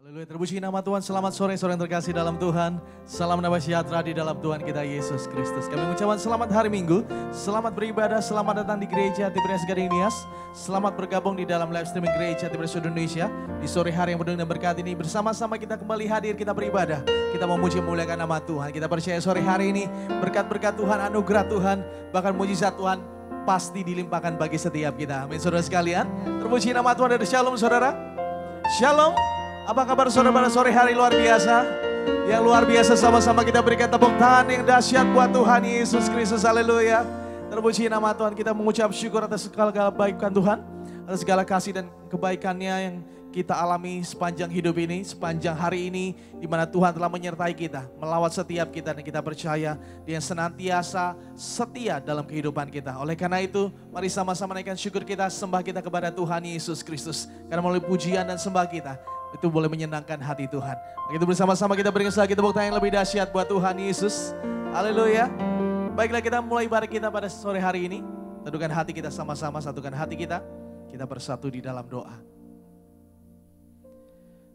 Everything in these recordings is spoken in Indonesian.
Haleluya, terpuji nama Tuhan. Selamat sore, sore yang terkasih dalam Tuhan. Salam damai sejahtera di dalam Tuhan kita Yesus Kristus. Kami mengucapkan selamat hari Minggu, selamat beribadah, selamat datang di gereja Tiberias Gading-Nias. Selamat bergabung di dalam live streaming gereja Tiberias Indonesia. Di sore hari yang penuh dengan berkat ini, bersama-sama kita kembali hadir, kita beribadah. Kita memuji memuliakan nama Tuhan. Kita percaya sore hari ini berkat-berkat Tuhan, anugerah Tuhan, bahkan mujizat Tuhan pasti dilimpahkan bagi setiap kita. Amin, saudara sekalian. Terpuji nama Tuhan. Ada shalom, saudara. Shalom. Apa kabar saudara pada sore hari luar biasa? Yang luar biasa, sama-sama kita berikan tepuk tangan yang dahsyat buat Tuhan Yesus Kristus. Haleluya. Terpuji nama Tuhan. Kita mengucap syukur atas segala kebaikan Tuhan, atas segala kasih dan kebaikannya yang kita alami sepanjang hidup ini, sepanjang hari ini, di mana Tuhan telah menyertai kita, melawat setiap kita, dan kita percaya Dia senantiasa setia dalam kehidupan kita. Oleh karena itu, mari sama-sama naikkan syukur kita, sembah kita kepada Tuhan Yesus Kristus. Karena melalui pujian dan sembah kita, itu boleh menyenangkan hati Tuhan. Begitu bersama-sama kita berikan lagi tepuk tangan yang lebih dahsyat buat Tuhan Yesus. Haleluya. Baiklah, kita mulai ibadah kita pada sore hari ini. Teduhkan hati kita sama-sama, satukan hati kita. Kita bersatu di dalam doa.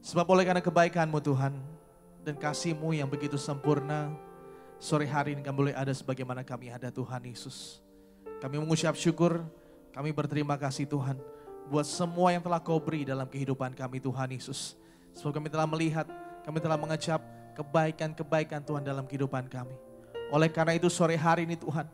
Sebab oleh karena kebaikan-Mu Tuhan dan kasih-Mu yang begitu sempurna, sore hari ini kami boleh ada sebagaimana kami ada Tuhan Yesus. Kami mengucap syukur, kami berterima kasih Tuhan buat semua yang telah Kau beri dalam kehidupan kami Tuhan Yesus. Sebab kami telah melihat, kami telah mengecap kebaikan-kebaikan Tuhan dalam kehidupan kami. Oleh karena itu sore hari ini Tuhan,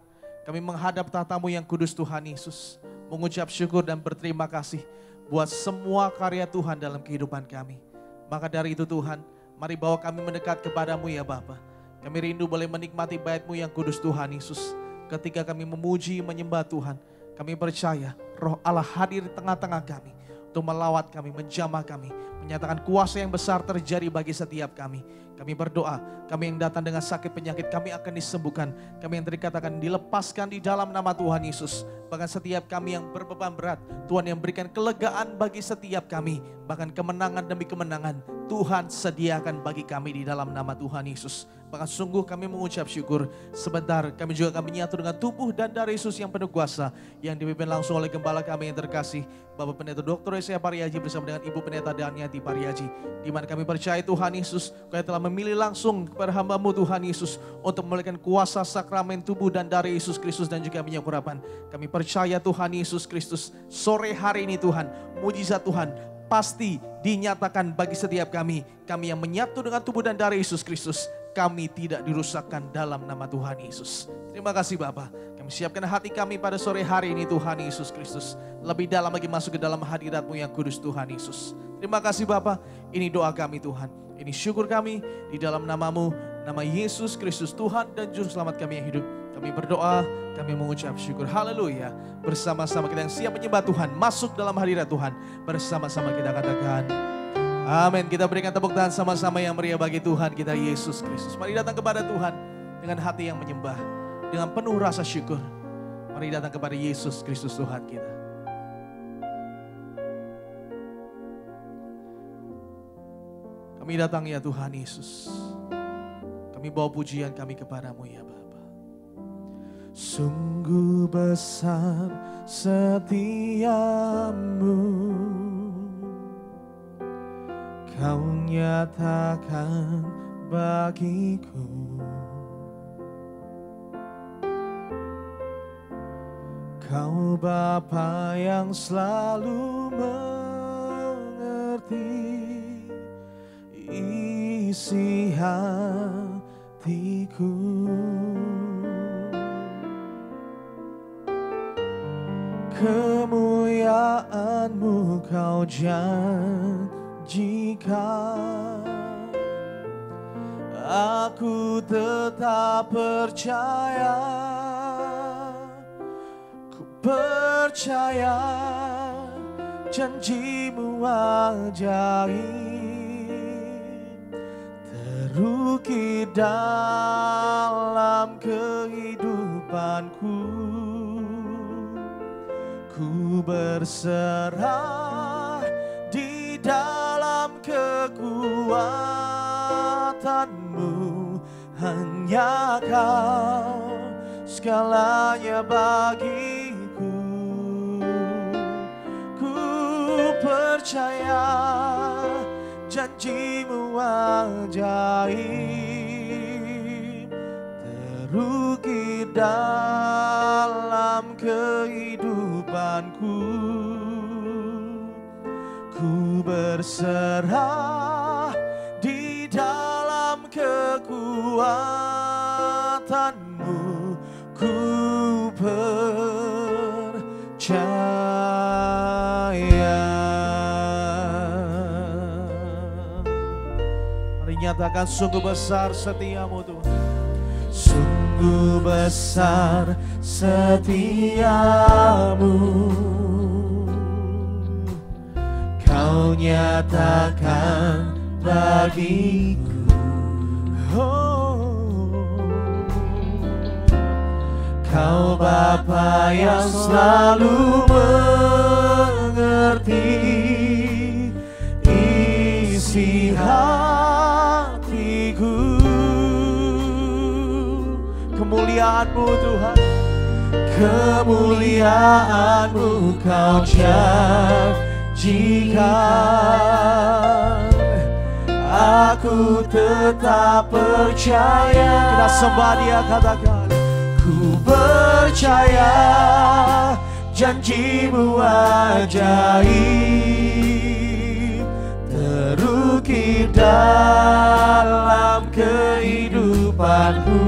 kami menghadap tatamu yang kudus Tuhan Yesus, mengucap syukur dan berterima kasih buat semua karya Tuhan dalam kehidupan kami. Maka dari itu Tuhan, mari bawa kami mendekat kepadamu ya Bapa. Kami rindu boleh menikmati bait-Mu yang kudus Tuhan Yesus. Ketika kami memuji, menyembah Tuhan, kami percaya Roh Allah hadir di tengah-tengah kami untuk melawat kami, menjamah kami, menyatakan kuasa yang besar terjadi bagi setiap kami. Kami berdoa, kami yang datang dengan sakit penyakit, kami akan disembuhkan. Kami yang dikatakan dilepaskan di dalam nama Tuhan Yesus. Bahkan setiap kami yang berbeban berat, Tuhan yang berikan kelegaan bagi setiap kami. Bahkan kemenangan demi kemenangan, Tuhan sediakan bagi kami di dalam nama Tuhan Yesus. Bahkan sungguh kami mengucap syukur. Sebentar kami juga akan menyatu dengan tubuh dan darah Yesus yang penuh kuasa, yang dipimpin langsung oleh Gembala kami yang terkasih, Bapak Pendeta Dr. Yesaya Pariaji bersama dengan Ibu Pendeta Daniati Pariaji. Di mana kami percaya Tuhan Yesus, Kau telah memilih langsung kepada hamba-Mu Tuhan Yesus untuk memulihkan kuasa sakramen tubuh dan darah Yesus Kristus dan juga minyak urapan. Kami percaya Tuhan Yesus Kristus, sore hari ini Tuhan, mujizat Tuhan pasti dinyatakan bagi setiap kami. Kami yang menyatu dengan tubuh dan darah Yesus Kristus, kami tidak dirusakkan dalam nama Tuhan Yesus. Terima kasih Bapa. Kami siapkan hati kami pada sore hari ini Tuhan Yesus Kristus. Lebih dalam lagi masuk ke dalam hadirat-Mu yang kudus Tuhan Yesus. Terima kasih Bapa. Ini doa kami Tuhan. Ini syukur kami di dalam nama-Mu, nama Yesus Kristus Tuhan dan Juru Selamat kami yang hidup. Kami berdoa, kami mengucap syukur. Haleluya. Bersama-sama kita yang siap menyembah Tuhan, masuk dalam hadirat Tuhan. Bersama-sama kita katakan amin. Kita berikan tepuk tangan sama-sama yang meriah bagi Tuhan kita Yesus Kristus. Mari datang kepada Tuhan dengan hati yang menyembah, dengan penuh rasa syukur. Mari datang kepada Yesus Kristus Tuhan kita. Kami datang ya Tuhan Yesus. Kami bawa pujian kami kepadamu ya Bapa. Sungguh besar setiamu, Kau nyatakan bagiku. Kau Bapa yang selalu mengerti isi hatiku. Kemuliaan-Mu Kau janjikan, aku tetap percaya. Ku percaya janji-Mu ajaib, terukir dalam kehidupanku. Ku berserah di dalam kekuatan-Mu, hanya Kau segalanya bagiku. Ku percaya janji janjimu ajaib terukir dalam kehidupanku. Ku berserah di dalam kekuatanmu, ku percaya. Mari nyatakan sungguh besar setiamu Tuhan. Sungguh besar setiamu, Kau nyatakan bagiku. Kau Bapa yang selalu mengerti isi hatiku. Kemuliaan-Mu Tuhan, kemuliaan-Mu Kau janjikan. Aku tetap percaya. Kita sembah Dia, katakan ku percaya janjimu ajaib terukir dalam kehidupanku.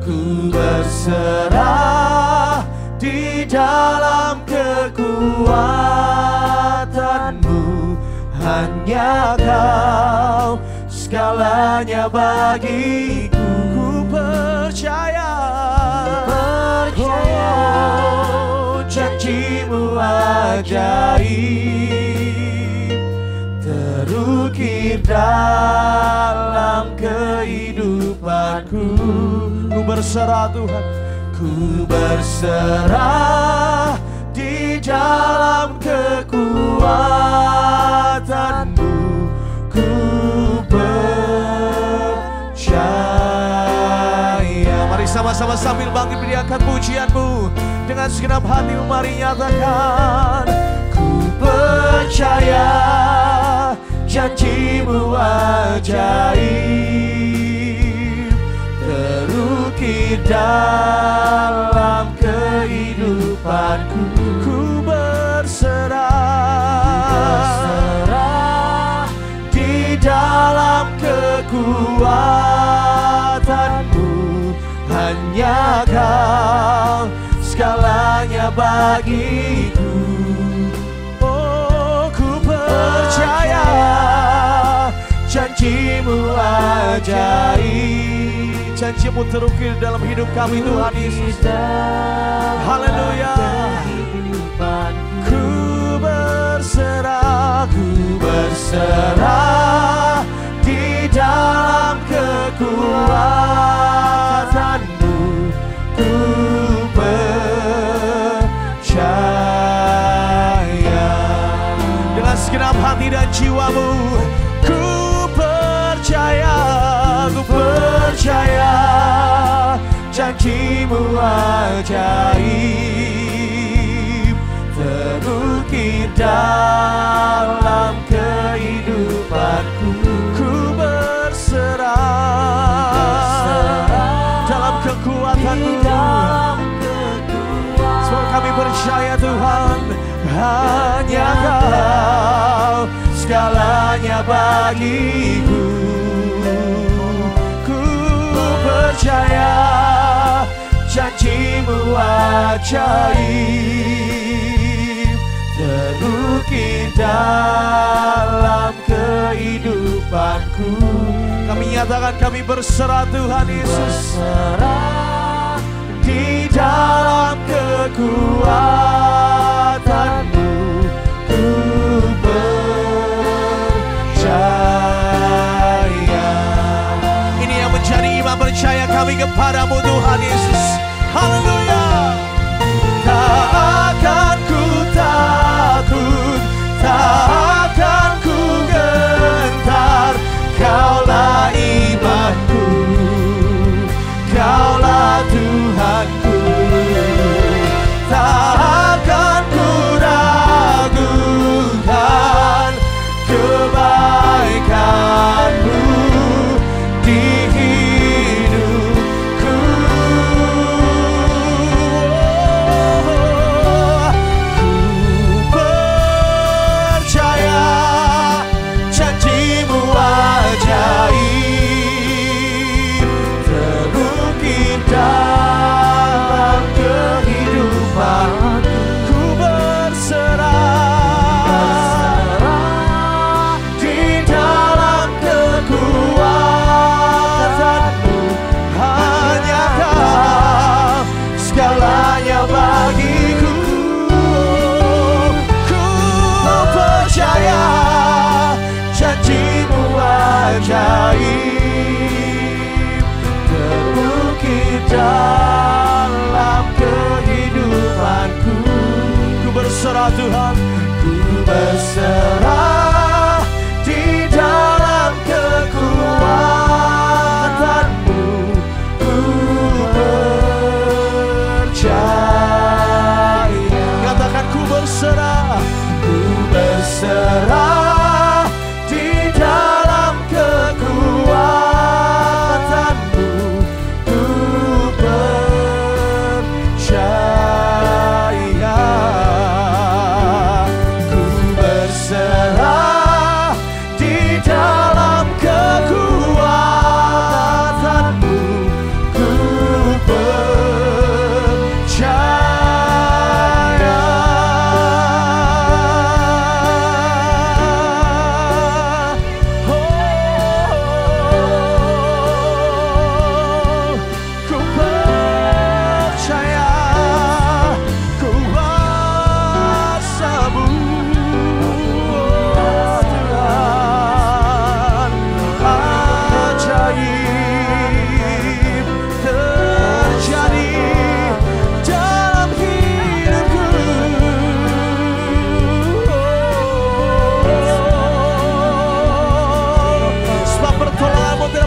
Ku berserah di dalam kekuatanmu, hanya Kau segalanya bagiku. Ku percaya, oh, janjimu ajaib terukir dalam kehidupanku. Ku berserah Tuhan, ku berserah di dalam kekuatanmu, ku percaya. Mari sama-sama sambil bangkit beriakan pujianmu dengan segenap hati. Mari nyatakan ku percaya janjimu ajaib terukir dalam kehidupanku. Ku berserah di dalam kekuatanmu, hanya Kau segalanya bagiku. Oh, ku percaya janjimu ajaib. Janjimu terukir dalam hidup kami Tuhan Yesus. Haleluya. Ku berserah di dalam kekuatanmu, ku percaya. Dengan segenap hati dan jiwamu, ku percaya janjimu ajaib terukir dalam kehidupanku. Ku berserah dalam kekuatanmu. Semua kami percaya Tuhan, hanya Kau segalanya bagiku. Ku percaya janjimu ajaib terukir dalam kehidupanku. Kami nyatakan kami berserah Tuhan Yesus, berserah di dalam kekuatanmu, ku percaya. Ini yang menjadi iman percaya kami kepadamu Tuhan Yesus. Haleluya. Tak akan ku takut, tak akan ku gentar. Kaulah imanku, Kaulah Tuhanku. Tak akan ku ragukan,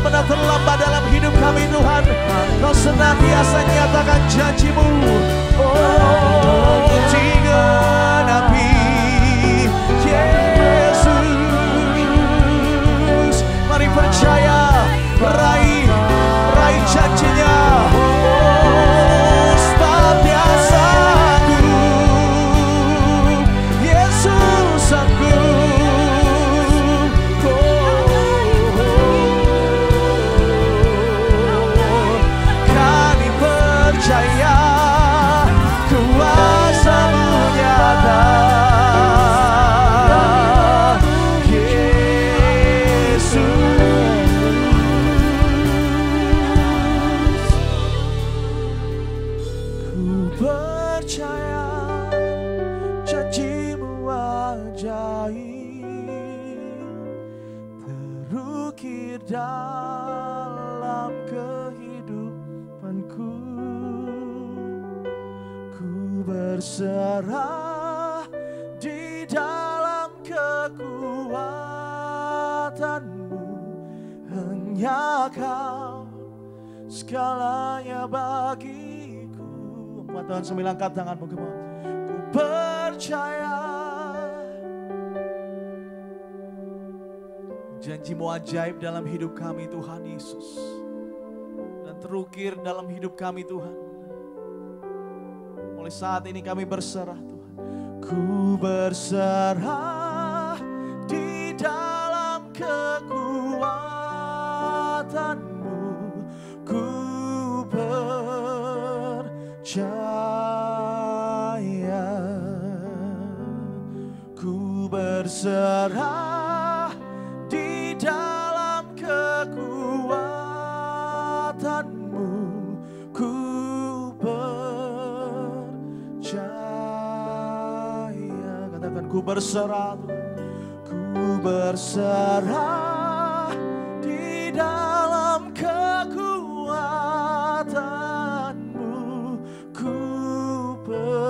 pernah terlambat dalam hidup kami Tuhan. Kau senantiasa nyatakan janji-Mu. Oh, digenapi Yesus. Mari percaya, raih janjinya. Oh, sebab Dia sanggup, Yesus sanggup. Kami percaya kuasa-Mu nyata. Dalam kehidupanku, ku berserah di dalam kekuatan-Mu. Hanya Kau segalanya bagiku. Tuhan, sambil angkat tanganmu, ku percaya. Janji-Mu ajaib dalam hidup kami Tuhan Yesus, dan terukir dalam hidup kami Tuhan. Mulai saat ini kami berserah Tuhan. Ku berserah di dalam kekuatan-Mu. Ku percaya, ku berserah dalam kekuatan-Mu. Ku percaya. Katakan, ku berserah, ku berserah di dalam kekuatan-Mu. Ku percaya.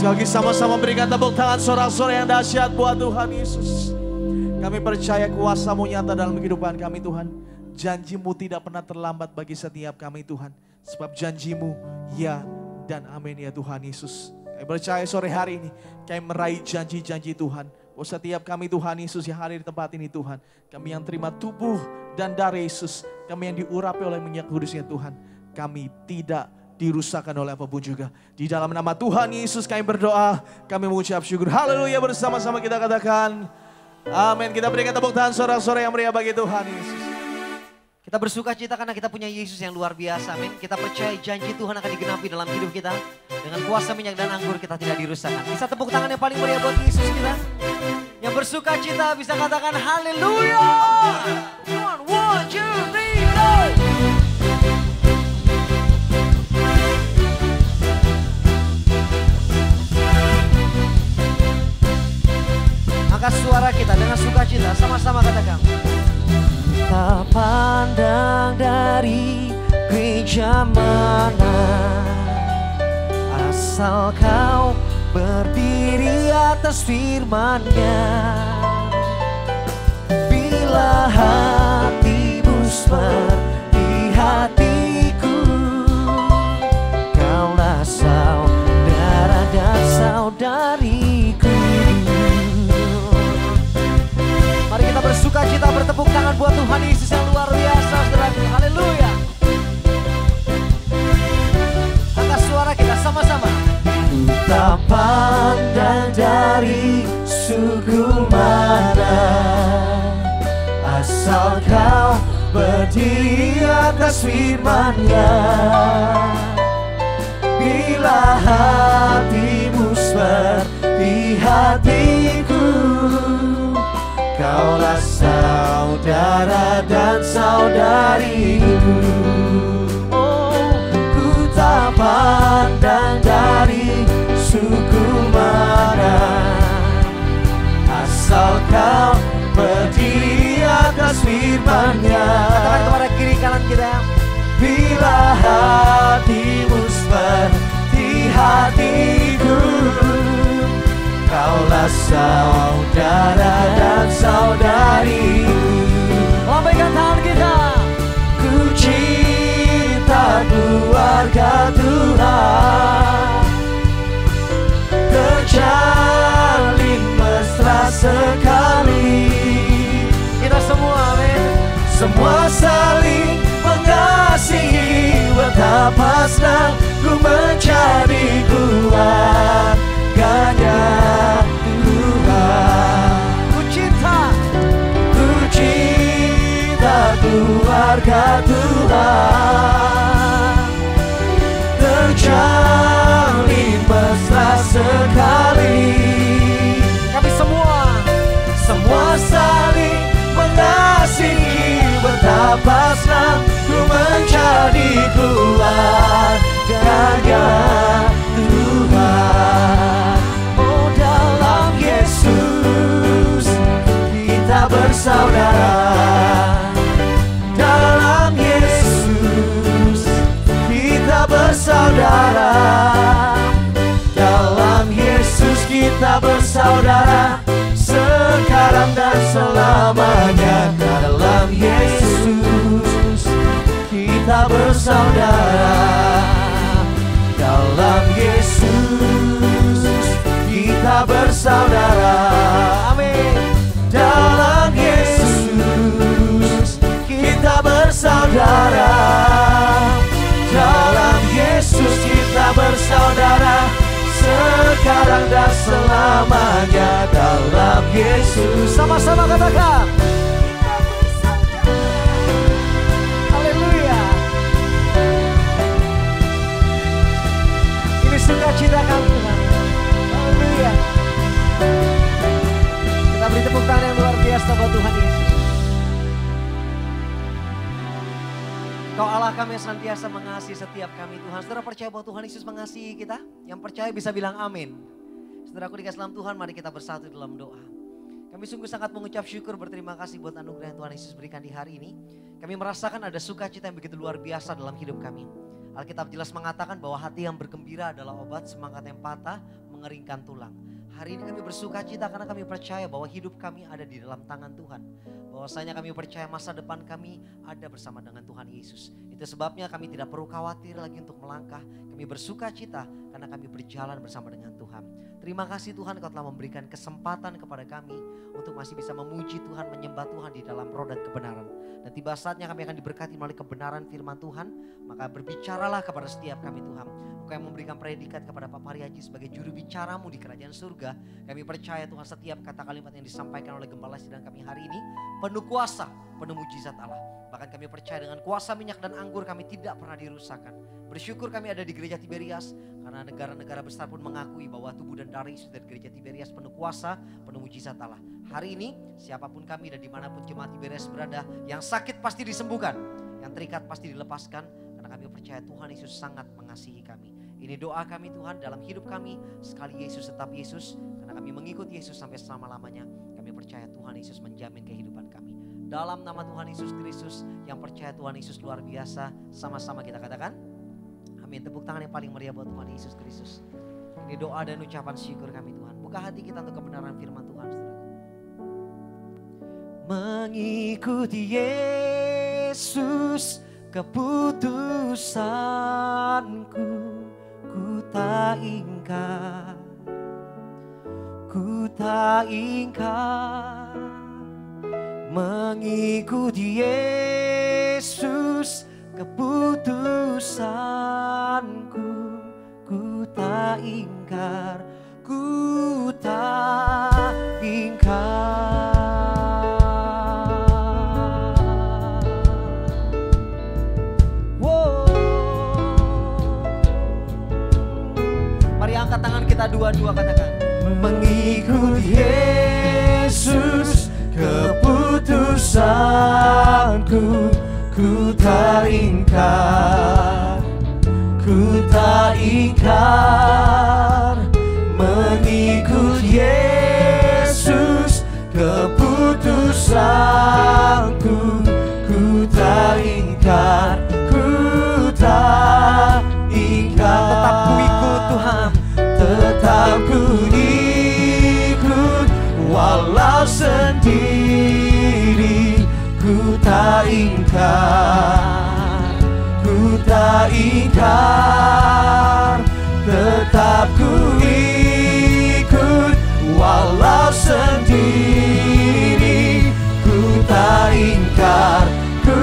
Lagi sama-sama berikan tepuk tangan sorak-sorai yang dahsyat buat Tuhan Yesus. Kami percaya kuasa-Mu nyata dalam kehidupan kami Tuhan. Janji-Mu tidak pernah terlambat bagi setiap kami Tuhan. Sebab janji-Mu ya dan amin ya Tuhan Yesus. Kami percaya sore hari ini kami meraih janji-janji Tuhan. Oh, setiap kami Tuhan Yesus yang hadir di tempat ini Tuhan. Kami yang terima tubuh dan darah Yesus. Kami yang diurapi oleh minyak kudusnya Tuhan. Kami tidak dirusakkan oleh apapun juga. Di dalam nama Tuhan Yesus kami berdoa, kami mengucap syukur. Haleluya, bersama-sama kita katakan amin. Kita berikan tepuk tangan sorak-sorai yang meriah bagi Tuhan Yesus. Kita bersuka cita karena kita punya Yesus yang luar biasa, amin. Kita percaya janji Tuhan akan digenapi dalam hidup kita. Dengan kuasa minyak dan anggur kita tidak dirusakkan. Bisa tepuk tangan yang paling meriah buat Yesus kita. Yang bersuka cita bisa katakan haleluya. One, two, three, go. Angkat suara kita dengan sukacita, sama-sama katakan. Tak pandang dari gereja mana, asal Kau berdiri atas firman-Nya. Bila hatimu seperti hatiku, Kaulah saudara dan saudariku. Mari kita bersuka cita, bertepuk tangan buat Tuhan Yesus yang luar biasa, saudaraku. Haleluya. Angkat suara kita sama-sama. Tak pandang dari suku mana, asal Kau berdiri atas firman-Nya. Bila hatimu seperti hatiku, Kaulah saudara dan saudariku. Oh, ku tak pandang dari suku mana, asal Kau berdiri atas firman-Nya. Katakan kepada kiri kanan kita. saudara dan saudariku. Lambaikan tangan kita. Ku cinta keluarga Tuhan, terjalin mesra sekali. Kita semua, amin. Semua saling mengasihi, betapa senang ku menjadi keluarganya Tuhan. Ku cinta keluarga Tuhan, terjalin mesra sekali. kami Semua saling mengasihi, betapa senang ku menjadi keluarganya Tuhan. Oh, dalam Yesus kita bersaudara, dalam Yesus kita bersaudara, dalam Yesus kita bersaudara, sekarang dan selamanya. Dalam Yesus kita bersaudara, dalam Yesus kita bersaudara, amin. dalam Yesus kita bersaudara, dalam Yesus kita bersaudara, sekarang dan selamanya. Dalam Yesus. Sama-sama katakan. Haleluya. Ini sukacita kami, Tuhan. Haleluya. Kita beri tepuk tangan yang luar biasa buat Tuhan Yesus. Kau Allah kami yang senantiasa mengasihi setiap kami, Tuhan. Saudara percaya bahwa Tuhan Yesus mengasihi kita? Yang percaya bisa bilang amin. Saudaraku dikasih dalam Tuhan, mari kita bersatu dalam doa. Kami sungguh sangat mengucap syukur, berterima kasih buat anugerah yang Tuhan Yesus berikan di hari ini. Kami merasakan ada sukacita yang begitu luar biasa dalam hidup kami. Alkitab jelas mengatakan bahwa hati yang bergembira adalah obat, semangat yang patah mengeringkan tulang. Hari ini kami bersukacita karena kami percaya bahwa hidup kami ada di dalam tangan Tuhan. Bahwasanya kami percaya masa depan kami ada bersama dengan Tuhan Yesus. Itu sebabnya kami tidak perlu khawatir lagi untuk melangkah. Kami bersukacita karena kami berjalan bersama dengan Tuhan. Terima kasih Tuhan, Kau telah memberikan kesempatan kepada kami untuk masih bisa memuji Tuhan, menyembah Tuhan di dalam roh dan kebenaran. Dan tiba saatnya kami akan diberkati melalui kebenaran firman Tuhan. Maka berbicaralah kepada setiap kami Tuhan. Engkau yang memberikan predikat kepada Pak Pariaji sebagai juru bicaramu di kerajaan surga. Kami percaya Tuhan, setiap kata kalimat yang disampaikan oleh Gembala Sidang kami hari ini penuh kuasa, penuh mujizat Allah. Bahkan kami percaya dengan kuasa minyak dan anggur kami tidak pernah dirusakkan. Bersyukur kami ada di gereja Tiberias karena negara-negara besar pun mengakui bahwa tubuh dan darah Yesus dari gereja Tiberias penuh kuasa, penuh mujizat Allah. Hari ini siapapun kami dan dimanapun jemaat Tiberias berada, yang sakit pasti disembuhkan, yang terikat pasti dilepaskan, karena kami percaya Tuhan Yesus sangat mengasihi kami. Ini doa kami Tuhan dalam hidup kami, sekali Yesus tetap Yesus, karena kami mengikut Yesus sampai selama-lamanya. Kami percaya Tuhan Yesus menjamin kehidupan kami. Dalam nama Tuhan Yesus Kristus, yang percaya Tuhan Yesus luar biasa, sama-sama kita katakan amin. Tepuk tangan yang paling meriah buat Tuhan Yesus Kristus. Ini doa dan ucapan syukur kami Tuhan. Buka hati kita untuk kebenaran firman Tuhan, saudaraku. Mengikuti Yesus keputusanku, ku tak ingkar, ku tak ingkar. Mengikuti Yesus keputusanku, ku tak ingkar, ku tak ingkar. Wow. Mari angkat tangan kita dua-dua, katakan Mengikuti Yesus keputusanku, ku tak ingkar, ku tak ingkar. Mengikuti Yesus keputusanku, ku tak ingkar, ku tak ingkar. tetap ku ikut Tuhan, Tetap ku ikut tak ingkar, ku tak ingkar, tetap ku ikut walau sendiri. Ku tak ingkar, ku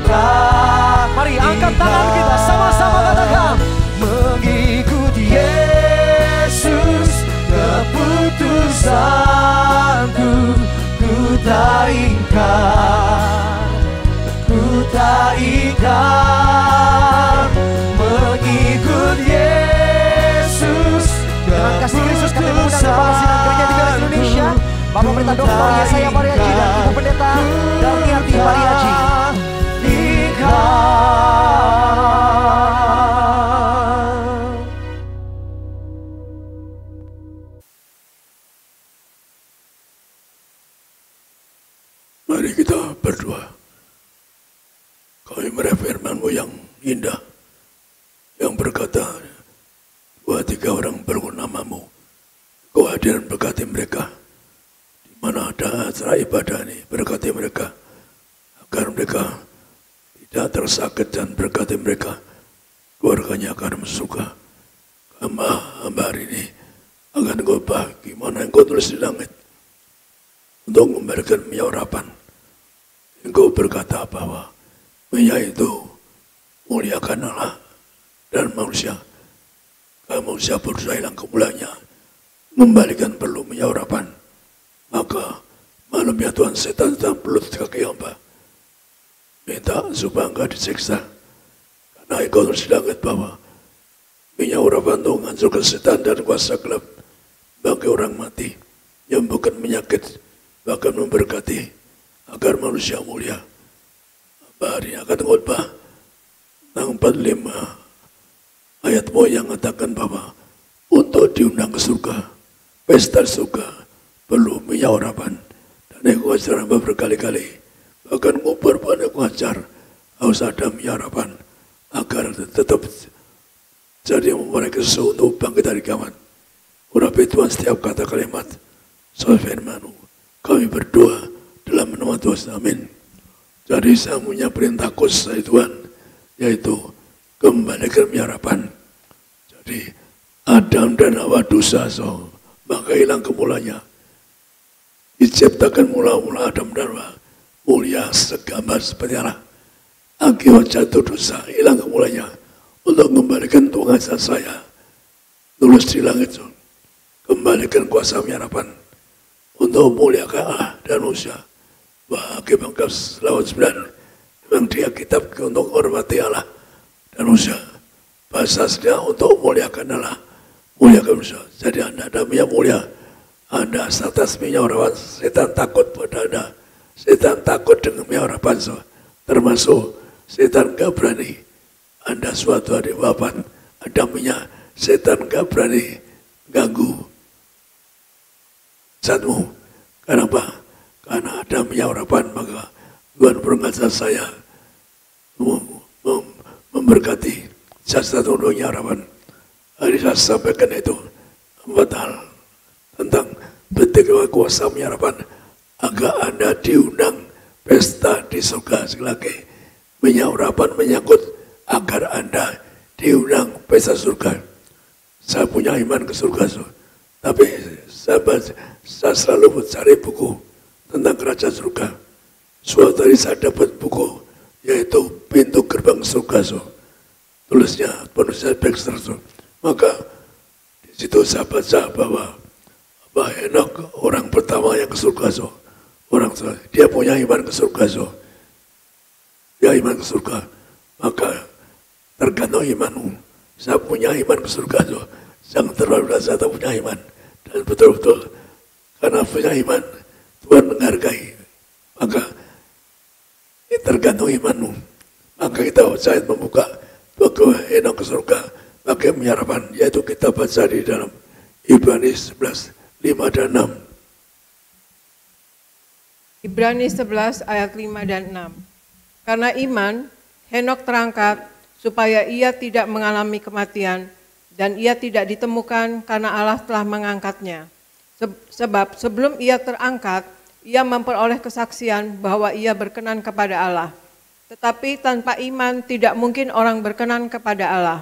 tak. Mari angkat tangan kita sama-sama katakan, mengikut Yesus keputusanku. Ku tak ingkar, ku tak ingkar, mengikut Yesus. dengan kasih Kristus kami mengundang kepala Sidang Gereja di Garis Indonesia, Bapak Pendeta Dr. Yesaya Mariaji dan Ibu Pendeta Darmiati Mariaji. Mari kita berdoa. Kami melihat firman-Mu yang indah, yang berkata, 2-3 orang berguna namamu, Kau hadir berkati mereka. Di mana ada acara ibadah ini, berkati mereka, agar mereka tidak tersakit, dan berkati mereka, keluarganya akan suka. Hamba hari ini akan Kau bagi mana yang Kau tulis di langit, untuk memberikan minyak urapan. Engkau berkata bahwa minyak itu muliakan Allah dan manusia. Kalau manusia berusaha hilang kemuliaannya, membalikan perlu minyak urapan. Maka malam ya Tuhan, setan sedang belut kaki hamba, minta supaya enggak disiksa. Karena Engkau tulis di langit bahwa minyak urapan itu menghancurkan setan dan kuasa gelap bagi orang mati, yang bukan menyakit, bahkan memberkati agar manusia mulia. Hari akan khotbah tanggal 45 ayat-Mu yang mengatakan bahwa untuk diundang ke surga, pesta surga, perlu minyak urapan. Dan aku ajar hamba berkali-kali, bahkan ngubur pun aku ajar harus ada minyak urapan agar tetap jadi memulai kesusu untuk bangkit dari kawan. Urapi Tuhan setiap kata kalimat soal firman-Mu. Kami berdoa dalam nama Tuhan, amin. Jadi saya punya perintah khusus dari Tuhan, yaitu kembalikan minyak urapan. Jadi Adam dan Hawa dosa, maka hilang kemuliaannya. Diciptakan mula-mula Adam dan Hawa mulia segambar seperti Allah. Akibat jatuh dosa, hilang kemuliaannya. Untuk kembalikan Tuhan saya, tulis di langit, kembalikan kuasa minyak urapan untuk memuliakan Allah dan manusia. Bagi bangkit lawan 9, memang dia kitab untuk hormati Allah dan manusia. Bahasa sedia untuk memuliakan Allah, muliakan manusia. Jadi Anda ada minyak mulia, Anda atas minyak urapan, setan takut pada Anda. Setan takut dengan minyak urapan, termasuk setan gak berani. Anda suatu hari wafat, ada minyak, setan gak berani ganggu saatmu. Kenapa? Karena ada minyak urapan, maka Tuhan berkata saya memberkati satu minyak urapan. Hari saya sampaikan itu 4 hal tentang betapa kuasa minyak urapan agar Anda diundang pesta di surga. Sekali lagi, minyak urapan menyangkut agar Anda diundang pesta surga. Saya punya iman ke surga, tapi saya selalu mencari buku tentang kerajaan surga. Suatu hari saya dapat buku, yaitu Pintu Gerbang Surga. Tulisnya penulisnya Baxter. Maka di situ saya baca bahwa Henok orang pertama yang ke surga. Dia punya iman ke surga. Dia iman ke surga. Maka tergantung imanmu. Saya punya iman ke surga. Jangan terlalu saya tak punya iman. Dan betul-betul karena punya iman, Tuhan menghargai. Maka ini tergantung imanmu. Maka kita saya membuka buku Henok ke surga pakai minyak urapan, yaitu kita baca di dalam Ibrani 11, 5 dan 6. Ibrani 11 ayat 5 dan 6. Karena iman, Henok terangkat supaya ia tidak mengalami kematian, dan ia tidak ditemukan karena Allah telah mengangkatnya. Sebab sebelum ia terangkat, ia memperoleh kesaksian bahwa ia berkenan kepada Allah. Tetapi tanpa iman tidak mungkin orang berkenan kepada Allah.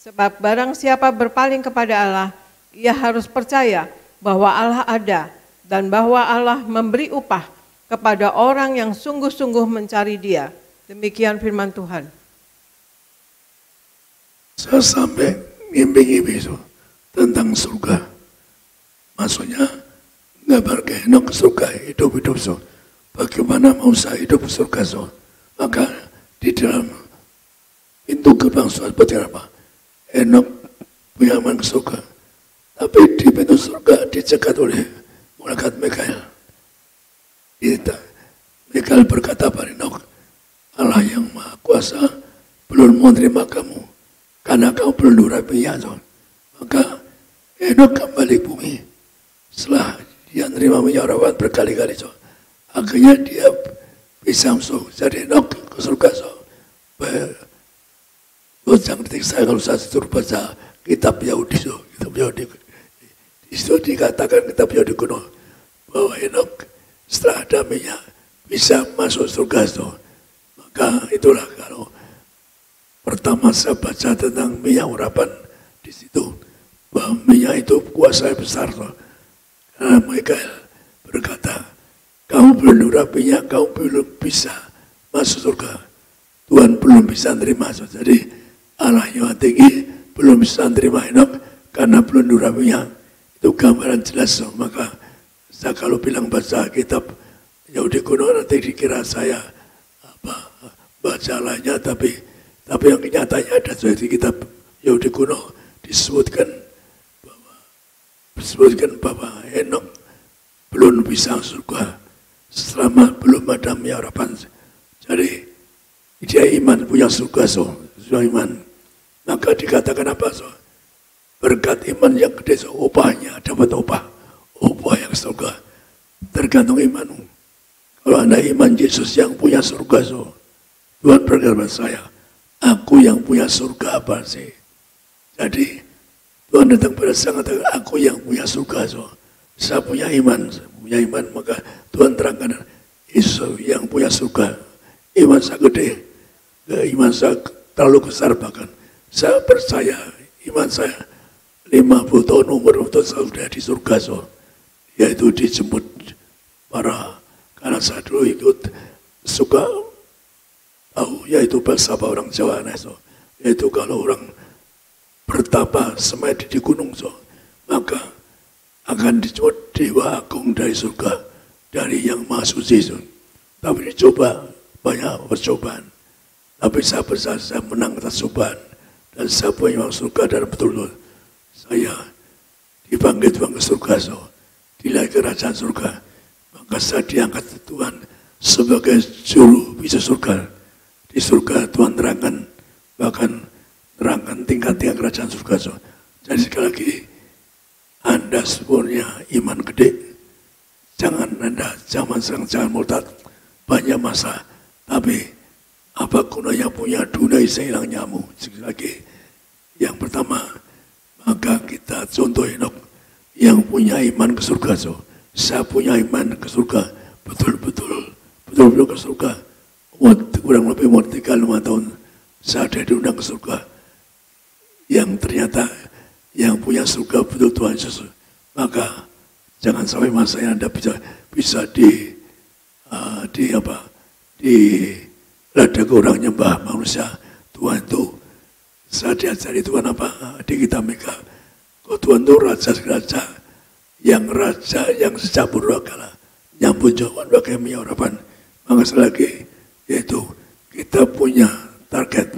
Sebab barang siapa berpaling kepada Allah, ia harus percaya bahwa Allah ada dan bahwa Allah memberi upah kepada orang yang sungguh-sungguh mencari Dia. Demikian firman Tuhan. Saya sampai ngimpi-ngimpi tentang surga. Maksudnya ngabar ke Henok surga hidup-hidup bagaimana mau saya hidup surga maka di dalam pintu gerbang seperti apa? Henok punya aman ke surga. Tapi di pintu surga dicegat oleh malaikat Mikael. Mikael berkata pada Henok, Allah yang Maha Kuasa belum menerima kamu karena kamu belum nurabinya. Maka Henok kembali bumi. Setelah dia menerima minyak urapan berkali-kali, akhirnya dia bisa masuk. Jadi Henok ke surga. Jangan ketik saya kalau saya suruh baca kitab Yahudi. Kitab Yahudi. Di situ dikatakan kitab Yahudi kuno bahwa Henok setelah ada minyak bisa masuk surga. Maka itulah kalau pertama saya baca tentang minyak urapan di situ bahwa minyak itu kuasa besar. Karena Mikael berkata, kamu belum nurapinya, kamu belum bisa masuk surga. Tuhan belum bisa nerima. Jadi Allah yang tinggi belum bisa nerima Henok karena belum nurapinya. Itu gambaran jelas. Maka saya kalau bilang baca kitab Yahudi kuno nanti dikira saya baca lainnya, tapi yang kenyataannya ada di kitab Yahudi kuno disebutkan bahwa Henok belum bisa surga selama belum ada minyak urapan. Jadi dia iman punya surga sudah iman. Maka dikatakan apa berkat iman yang gede upahnya dapat upah yang surga. Tergantung imanmu. Kalau Anda iman Yesus yang punya surga Tuhan berkata pada saya, aku yang punya surga apa sih? Jadi Tuhan datang pada saya mengatakan, aku yang punya surga. Saya punya iman, maka Tuhan terangkan, Yesus yang punya surga. Iman saya gede, iman saya terlalu besar bahkan. Saya percaya, iman saya 50 tahun umur waktu saya sudah di surga. Yaitu dijemput karena saya dulu ikut suka tahu, yaitu bahasa orang Jawa. Yaitu kalau orang bertapa semedi di gunung maka akan dijemput dewa agung dari surga, dari yang maha suci. Tapi dicoba banyak percobaan, tapi saya menang atas cobaan dan saya punya surga. Dan betul-betul saya dipanggil Tuhan ke surga, dilihat kerajaan surga. Maka saya diangkat Tuhan sebagai juru bicara surga. Di surga Tuhan terangkan, bahkan terangkan tingkat-tingkat kerajaan surga. Jadi sekali lagi, Anda sebenarnya iman gede. Jangan murtad. Banyak masa. Tapi apa gunanya punya dunia sehilang nyamuk? Sekali lagi, yang pertama, maka kita contoh Henok yang punya iman ke surga. Saya punya iman ke surga. Betul-betul ke surga. Kurang lebih 35 tahun saya ada diundang ke surga. Yang ternyata yang punya surga betul Tuhan Yesus. Maka jangan sampai masa yang Anda bisa ladang orang nyembah manusia. Tuhan itu saya diajari Tuhan apa di kitab Mika. Tuhan itu raja yang sejak berwakala nyambut jawaban bagai minyak urapan. Maka selagi yaitu kita punya target.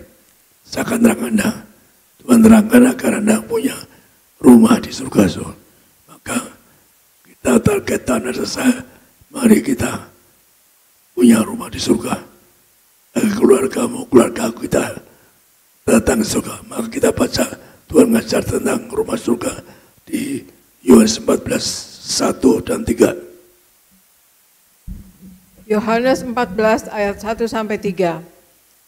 Saya akan terangkan Anda. Tuhan terangkan agar Anda punya rumah di surga. Maka kita target tanah selesai. Mari kita punya rumah di surga. Agar keluarga kita datang ke surga. Maka kita baca Tuhan mengajar tentang rumah surga di Yohanes 14, 1 dan 3. Yohanes 14 ayat 1 sampai 3.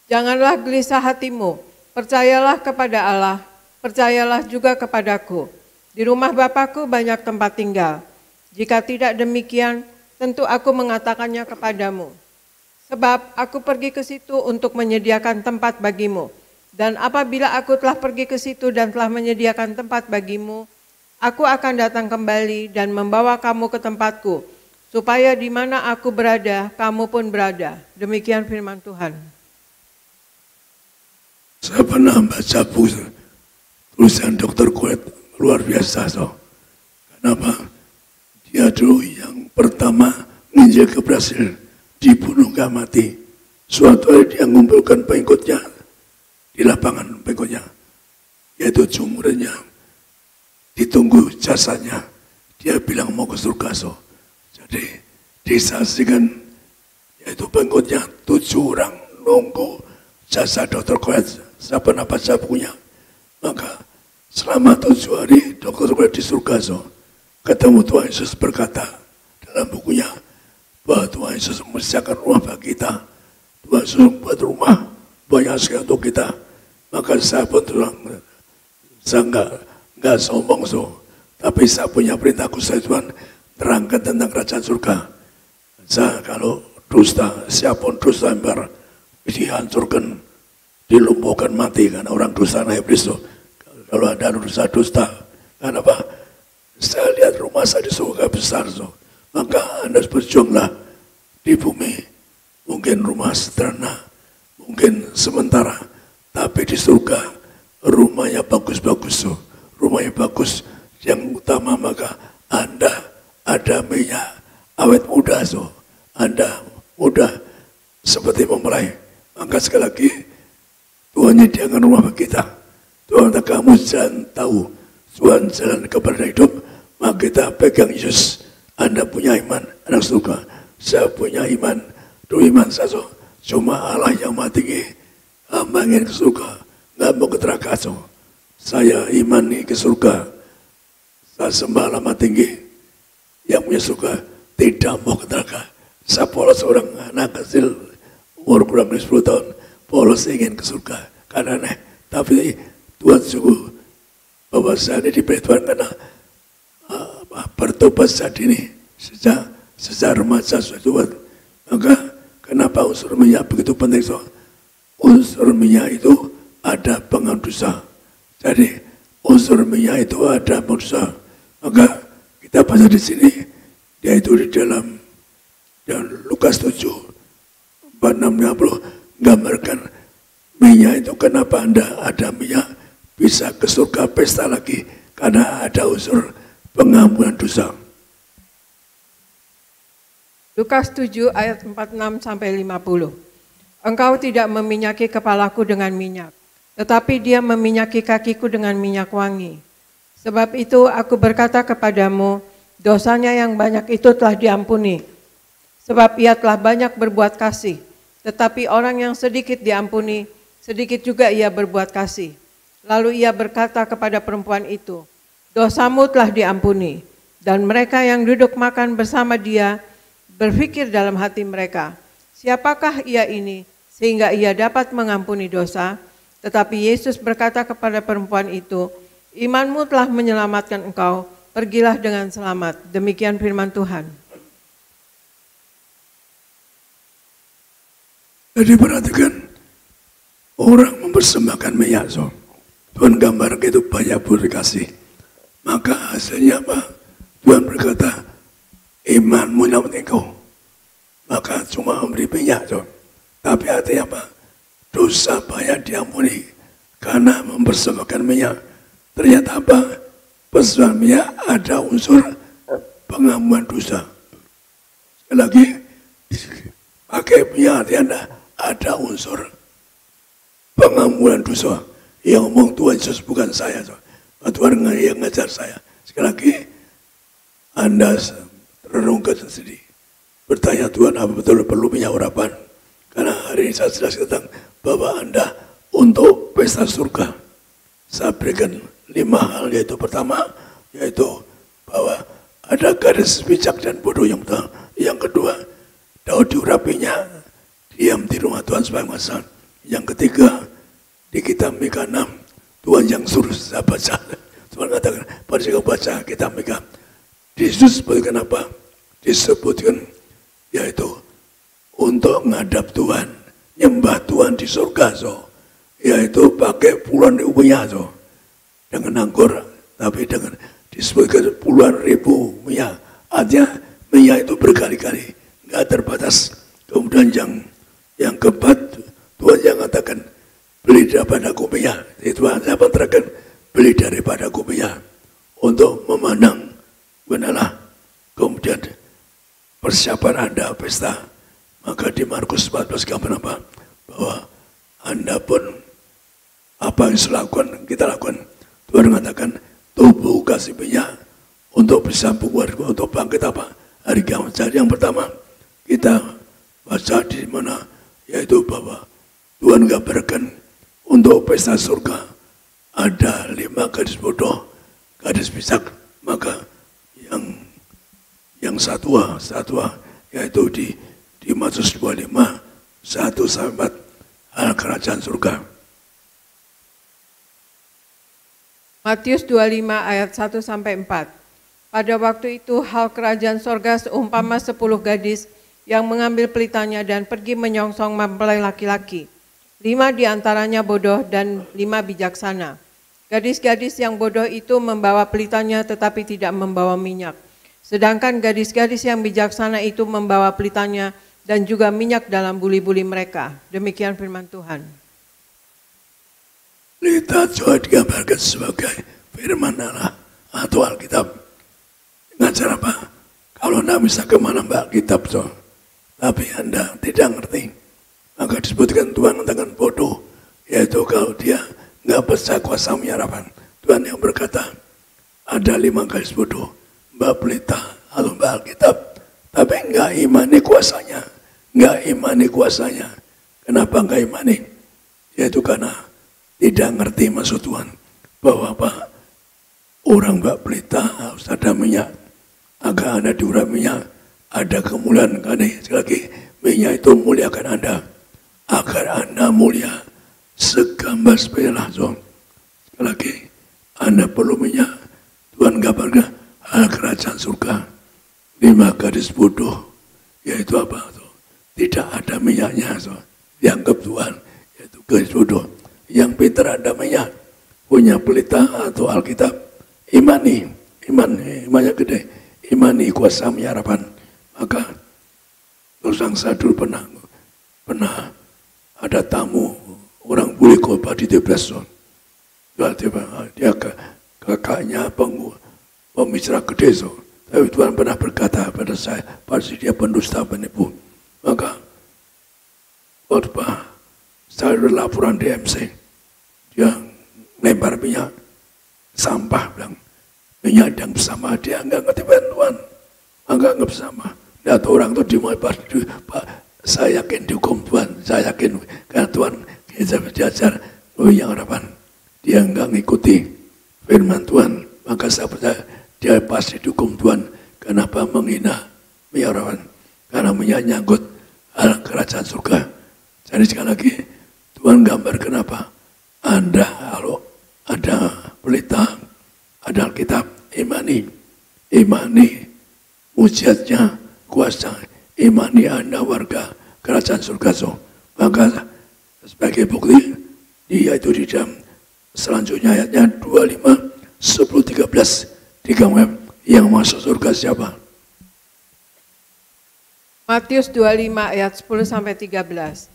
Janganlah gelisah hatimu, percayalah kepada Allah, percayalah juga kepadaku. Di rumah Bapakku banyak tempat tinggal. Jika tidak demikian, tentu aku mengatakannya kepadamu. Sebab aku pergi ke situ untuk menyediakan tempat bagimu. Dan apabila aku telah pergi ke situ dan telah menyediakan tempat bagimu, aku akan datang kembali dan membawa kamu ke tempatku, supaya di mana aku berada, kamu pun berada. Demikian firman Tuhan. Saya pernah baca buku tulisan Dr. Kuet, luar biasa. Kenapa? Dia dulu yang pertama ninja ke Brasil, dibunuh gak mati. Suatu hari dia mengumpulkan pengikutnya di lapangan pengikutnya, yaitu jumurnya. Ditunggu jasanya, dia bilang mau ke surga. Jadi disaksikan, yaitu pengikutnya 7 orang nunggu jasa Dr. Kuet. Saya pernah baca bukunya. Maka selama 7 hari Dr. Kuet di surga. Ketemu Tuhan Yesus berkata dalam bukunya bahwa Tuhan Yesus menyediakan rumah bagi kita. Tuhan Yesus membuat rumah banyak sekali untuk kita. Maka saya pun terang, saya enggak sombong. Tapi saya punya perintah khusus Tuhan, terangkan tentang kerajaan surga. Saya kalau dusta, siapapun dusta embar dihancurkan, dilumpuhkan mati karena orang dusta naik iblis. Kalau ada dusta, kenapa? Saya lihat rumah saya di surga besar. Maka Anda berjuanglah di bumi. Mungkin rumah sederhana, mungkin sementara, tapi di surga rumahnya bagus-bagus. Rumahnya bagus. Yang utama maka Anda ada minyak awet muda. Anda muda seperti memulai. Maka sekali lagi Tuhan menyediakan rumah bagi kita. Tuhan kata kamu jangan tahu Tuhan jalan kepada hidup, maka kita pegang Yesus. Anda punya iman, anak surga. Saya punya iman. Iman saya cuma Allah yang maha tinggi. Hamba ingin ke surga, nggak mau ke neraka. Saya imani ke surga. Saya sembah Allah maha tinggi yang punya surga, tidak mau ke neraka. Saya polos seorang anak kecil umur kurang lebih 10 tahun. Polos ingin ke surga karena aneh. Tapi Tuhan sungguh bahwa saya diberi Tuhan karena bertobat saat ini sejak remaja Tuhan. Maka kenapa unsur minyak begitu penting? Unsur minyak itu ada pengampun dosa. Jadi unsur minyak itu ada pengampun dosa. Maka kita baca di sini, yaitu di dalam Lukas 7 46-50 gambarkan minyak itu kenapa Anda ada minyak bisa ke surga pesta lagi karena ada unsur pengampunan dosa. Lukas 7 ayat 46 sampai 50. Engkau tidak meminyaki kepalaku dengan minyak, tetapi dia meminyaki kakiku dengan minyak wangi. Sebab itu aku berkata kepadamu, dosanya yang banyak itu telah diampuni. Sebab ia telah banyak berbuat kasih, tetapi orang yang sedikit diampuni, sedikit juga ia berbuat kasih. Lalu ia berkata kepada perempuan itu, dosamu telah diampuni. Dan mereka yang duduk makan bersama dia berpikir dalam hati mereka, siapakah ia ini sehingga ia dapat mengampuni dosa? Tetapi Yesus berkata kepada perempuan itu, imanmu telah menyelamatkan engkau, pergilah dengan selamat. Demikian firman Tuhan. Jadi perhatikan, orang mempersembahkan minyak. Tuhan gambar itu banyak berkasih. Maka hasilnya apa? Tuhan berkata, imanmu menyelamatkan engkau. Maka cuma memberi minyak. Tapi artinya apa? Dosa banyak diampuni karena mempersembahkan minyak. Ternyata apa? Persembahan minyak ada unsur pengampunan dosa. Sekali lagi, pakai minyak artinya ada unsur pengampunan dosa. Yang ngomong Tuhan Yesus bukan saya. Tuhan yang ngajar saya. Sekali lagi, Anda renungkan sendiri. Bertanya Tuhan apa betul perlu minyak urapan. Karena hari ini saya jelaskan tentang bahwa Anda untuk pesta surga. Saya berikan 5 hal, yaitu pertama, yaitu bahwa ada garis bijak dan bodoh yang betul. Yang kedua, Daud diurapinya, diam di rumah Tuhan sebagai masalah. Yang ketiga, di kitab Mika 6, Tuhan yang suruh saya baca. Tuhan katakan, pada saya baca kitab Mika. Disebutkan apa? Disebutkan yaitu untuk ngadap Tuhan, nyembah Tuhan di surga, yaitu pakai puluhan ribu minyak, dengan anggur, tapi dengan disebutkan puluhan ribu minyak, artinya minyak itu berkali-kali, nggak terbatas. Kemudian yang keempat, Tuhan yang katakan, beli daripadaku minyak, itu saya menerangkan, beli daripadaku minyak, untuk memandang benalah. Kemudian persiapan Anda pesta, maka di Markus 14 gambar apa? Bahwa Anda pun apa yang lakukan, kita lakukan. Tuhan mengatakan tubuh kasih minyak untuk bisa keluar, untuk bangkit apa? Hari kiamat. Jadi yang pertama kita baca di mana, yaitu bahwa Tuhan gambarkan untuk pesta surga ada 5 gadis bodoh, gadis bijak. Maka yang satwa yaitu di Matius 25 1-4 hal kerajaan surga. Matius 25 ayat 1-4. Pada waktu itu hal kerajaan sorga seumpama 10 gadis yang mengambil pelitanya dan pergi menyongsong mempelai laki-laki. 5 diantaranya bodoh dan 5 bijaksana. Gadis-gadis yang bodoh itu membawa pelitanya tetapi tidak membawa minyak. Sedangkan gadis-gadis yang bijaksana itu membawa pelitanya dan juga minyak dalam buli-buli mereka. Demikian firman Tuhan. Pelita juga digambarkan sebagai firman Allah atau Alkitab. Dengan cara apa? Kalau Anda bisa kemana Alkitab, tapi Anda tidak ngerti, maka disebutkan Tuhan dengan bodoh, yaitu kalau dia nggak percaya kuasa penyerapan. Tuhan yang berkata, ada 5 gadis bodoh, mbak pelita atau mbak Alkitab, tapi nggak imani kuasanya, Kenapa nggak imani? Yaitu karena tidak ngerti maksud Tuhan, bahwa apa? Orang mbak pelita harus ada minyak, agar Anda diurap minyak, ada kemuliaan. Karena sekali lagi, minyak itu muliakan Anda, agar Anda mulia, segambar sepenuhnya. Sekali lagi, Anda perlu minyak. Tuhan gambarkan hal kerajaan surga. 5 gadis bodoh, yaitu apa? Tidak ada minyaknya, dianggap Tuhan, yaitu gadis bodoh. Yang pintar ada minyak, punya pelita atau Alkitab, imannya gede, imani kuasa penyerapan. Maka terus saya dulu pernah ada tamu orang bule khotbah di Depreson. Dia kakaknya pembicara gede, tapi Tuhan pernah berkata pada saya, pasti dia pendusta, penipu. Maka khotbah saya laporan di MC, dia lempar minyak sampah, bilang minyak yang bersama, dia nggak ngerti Tuhan, nggak bersama. Lihat orang itu saya yakin dihukum Tuhan, saya yakin karena Tuhan kita belajar yang harapan, dia nggak ngikuti firman Tuhan, maka saya percaya dia pasti dihukum Tuhan. Kenapa menghina minyak harapan? Karena minyak nyangkut hal kerajaan surga. Jadi sekali lagi Tuhan gambar kenapa Anda kalau ada pelita, ada Alkitab, imani mujizatnya, kuasa, imani Anda warga kerajaan surga. Maka sebagai bukti dia itu di dalam selanjutnya ayatnya 25, 10, 13 yang masuk surga siapa? Matius 25 ayat 10-13.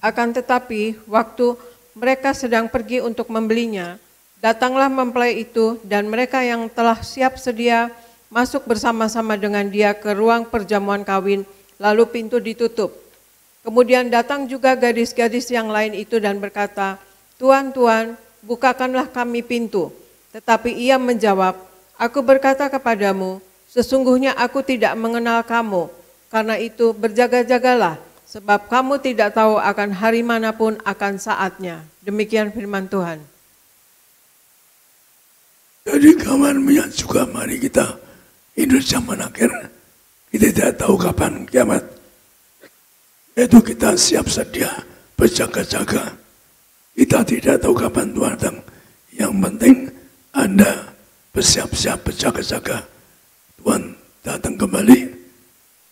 Akan tetapi waktu mereka sedang pergi untuk membelinya, datanglah mempelai itu dan mereka yang telah siap sedia masuk bersama-sama dengan dia ke ruang perjamuan kawin, lalu pintu ditutup. Kemudian datang juga gadis-gadis yang lain itu dan berkata, Tuhan, Tuhan, bukakanlah kami pintu. Tetapi ia menjawab, aku berkata kepadamu, sesungguhnya aku tidak mengenal kamu. Karena itu berjaga-jagalah, sebab kamu tidak tahu akan hari manapun akan saatnya. Demikian firman Tuhan. Jadi kawan minyak juga, mari kita hidup zaman akhir. Kita tidak tahu kapan kiamat. Itu kita siap sedia, berjaga-jaga. Kita tidak tahu kapan Tuhan datang. Yang penting Anda bersiap-siap, berjaga-jaga. Tuhan datang kembali.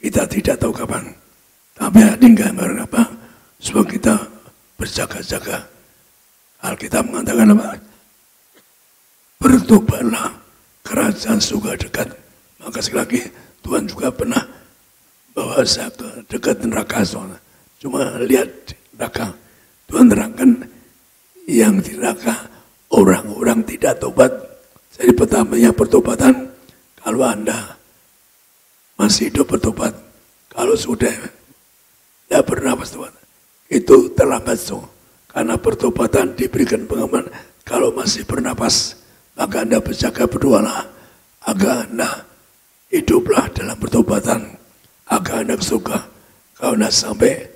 kita tidak tahu kapan. Tapi tinggal apa? Supaya kita berjaga-jaga. Alkitab mengatakan apa? Bertobatlah, kerajaan surga dekat. Maka sekali lagi Tuhan juga pernah bawa saya ke dekat neraka soalnya. Cuma lihat neraka. Tuhan terangkan yang di neraka orang-orang tidak tobat. Jadi pertamanya pertobatan, kalau Anda masih hidup bertobat, kalau sudah tidak bernapas Tuhan, itu terlambat so. Karena pertobatan diberikan pengaman, kalau masih bernapas, maka Anda berjaga berdoalah, agar Anda hiduplah dalam pertobatan, agar Anda ke surga. Kalau Anda sampai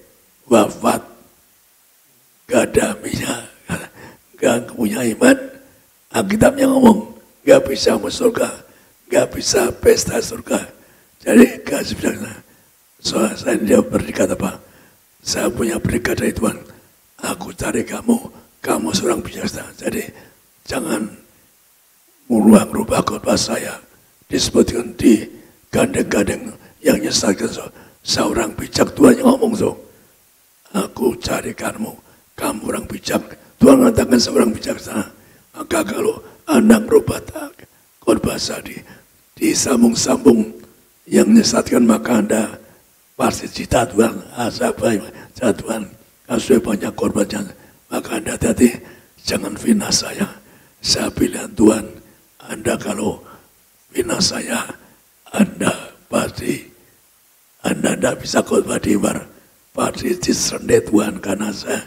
wafat, gak ada minyak, gak punya iman, Alkitabnya ngomong, gak bisa masuk surga, gak bisa pesta surga. Jadi kasih bilang, soalnya saya dia berkata apa? Saya punya berikat dari Tuhan. Aku cari kamu, kamu seorang bijaksana. Jadi jangan merubah khotbah saya. Disebutkan di gandeng-gandeng yang nyesatkan so. Seorang bijak Tuhan yang ngomong so. Aku cari kamu orang bijak. Tuhan mengatakan seorang bijaksana. Maka kalau Anda merubah khotbah saya disambung-sambung yang menyesatkan, maka Anda pasti cita Tuhan, cita Tuhan, kalau banyak korbannya, maka Anda hati-hati, jangan fitnah saya pilihan Tuhan. Anda kalau fitnah saya, Anda pasti, Anda tidak bisa khotbah di luar, pasti disendet Tuhan, karena saya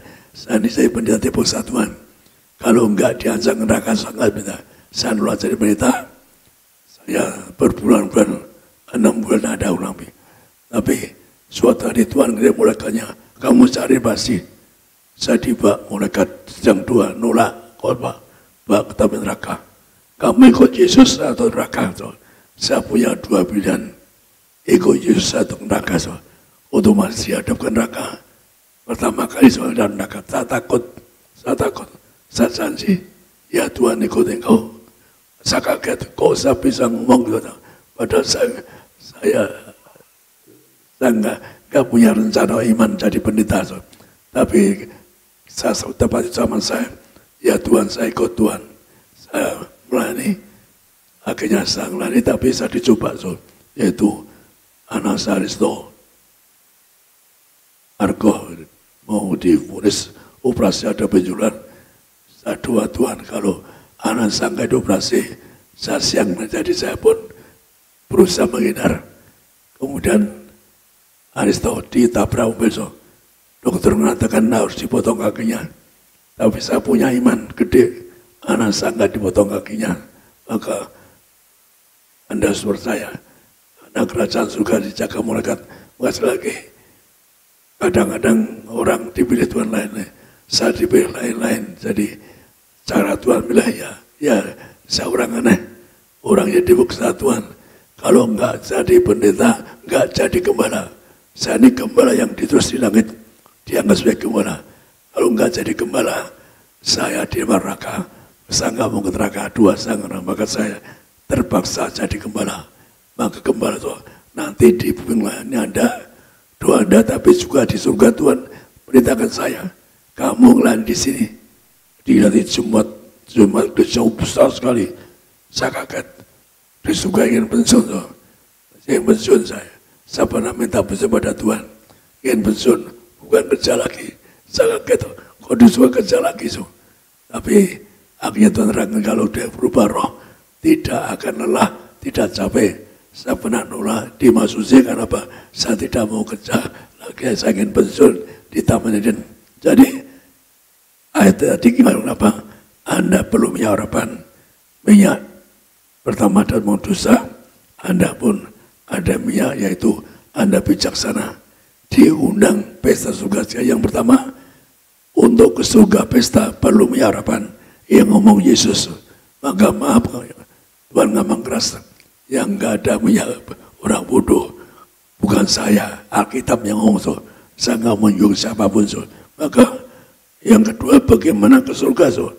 pendeta pusat Tuhan. Kalau enggak diancam neraka sangat minta, saya nolak jadi pendeta, saya berbulan-bulan, 6 bulan ada ulang. Tapi suatu hari Tuhan kirim malaikatnya, kamu cari pasti. Saya tiba malaikat yang 2 nolak khotbah, bawa ke taman neraka. Kamu ikut Yesus atau neraka? Saya punya 2 pilihan, ikut Yesus atau neraka. Otomatis hadap ke neraka. Pertama kali saya dalam neraka, saya takut. Saya janji, ya Tuhan ikut engkau. Saya kaget, kok saya bisa ngomong gitu. Padahal saya nggak punya rencana iman jadi pendeta. So. Tapi saya dapat zaman saya, ya Tuhan saya ikut Tuhan. Saya melayani, akhirnya saya melayani tapi saya dicoba. So. Yaitu anak saya Risto, Argo mau divonis operasi ada benjolan. Saya doa Tuhan kalau anak saya nggak dioperasi, saya siang menjadi saya pun berusaha menghindar. Kemudian Aristo ditabrak mobil. Dokter mengatakan harus dipotong kakinya. Tapi saya punya iman gede. Anak saya nggak dipotong kakinya. Maka Anda harus percaya. Anak kerajaan surga dijaga malaikat. Makasih lagi. Kadang-kadang orang dipilih Tuhan lain. Saya dipilih lain-lain. Jadi cara Tuhan pilih ya saya orang aneh. Orang yang dibuksa Tuhan. Kalau enggak jadi pendeta, enggak jadi gembala. Saya ini gembala yang diterus di langit, dianggap sebagai gembala. Kalau enggak jadi gembala, saya di neraka. Saya enggak mau ke neraka, 2 sangat. Maka saya terpaksa jadi gembala. Maka gembala itu nanti di bumi lainnya Anda, doa Anda, tapi juga di surga Tuhan perintahkan saya. Kamu ngelan di sini. Di Jumat jauh besar sekali. Saya kaget. Di surga ingin pensiun. Ingin pensiun saya. Saya pernah minta pensiun pada Tuhan. Ingin pensiun. Bukan kerja lagi. Saya kaget. Kok di surga kerja lagi. So. Tapi akhirnya Tuhan terangkan kalau dia berubah roh. Tidak akan lelah. Tidak capek. Saya pernah nolak di Masusi karena apa? Saya tidak mau kerja lagi. Saya ingin pensiun di Taman Eden. Jadi ayat tadi gimana apa? Anda perlu punya harapan. Minyak pertama dan mau dosa, Anda pun ada minyak, yaitu Anda bijaksana. Diundang pesta surga yang pertama, untuk ke surga pesta perlu minyak harapan. Yang ngomong Yesus, maka maaf, Tuhan ngomong keras, yang nggak ada minyak orang bodoh, bukan saya, Alkitab yang ngomong so. Saya nggak menyuruh siapapun so. Maka yang kedua, bagaimana ke surga so.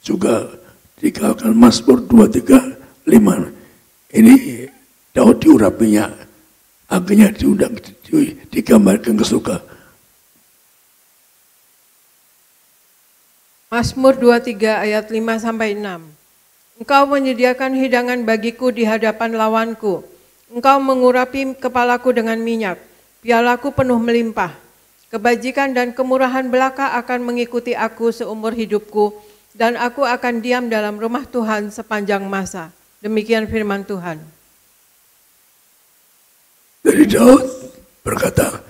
Juga dikatakan Mazmur 23:5. Ini Daud diurapinya. akhirnya digambarkan ke surga. Mazmur 23 ayat 5 sampai 6. Engkau menyediakan hidangan bagiku di hadapan lawanku. Engkau mengurapi kepalaku dengan minyak. Pialaku penuh melimpah. Kebajikan dan kemurahan belaka akan mengikuti aku seumur hidupku, dan aku akan diam dalam rumah Tuhan sepanjang masa. Demikian firman Tuhan. Dari Daud berkata,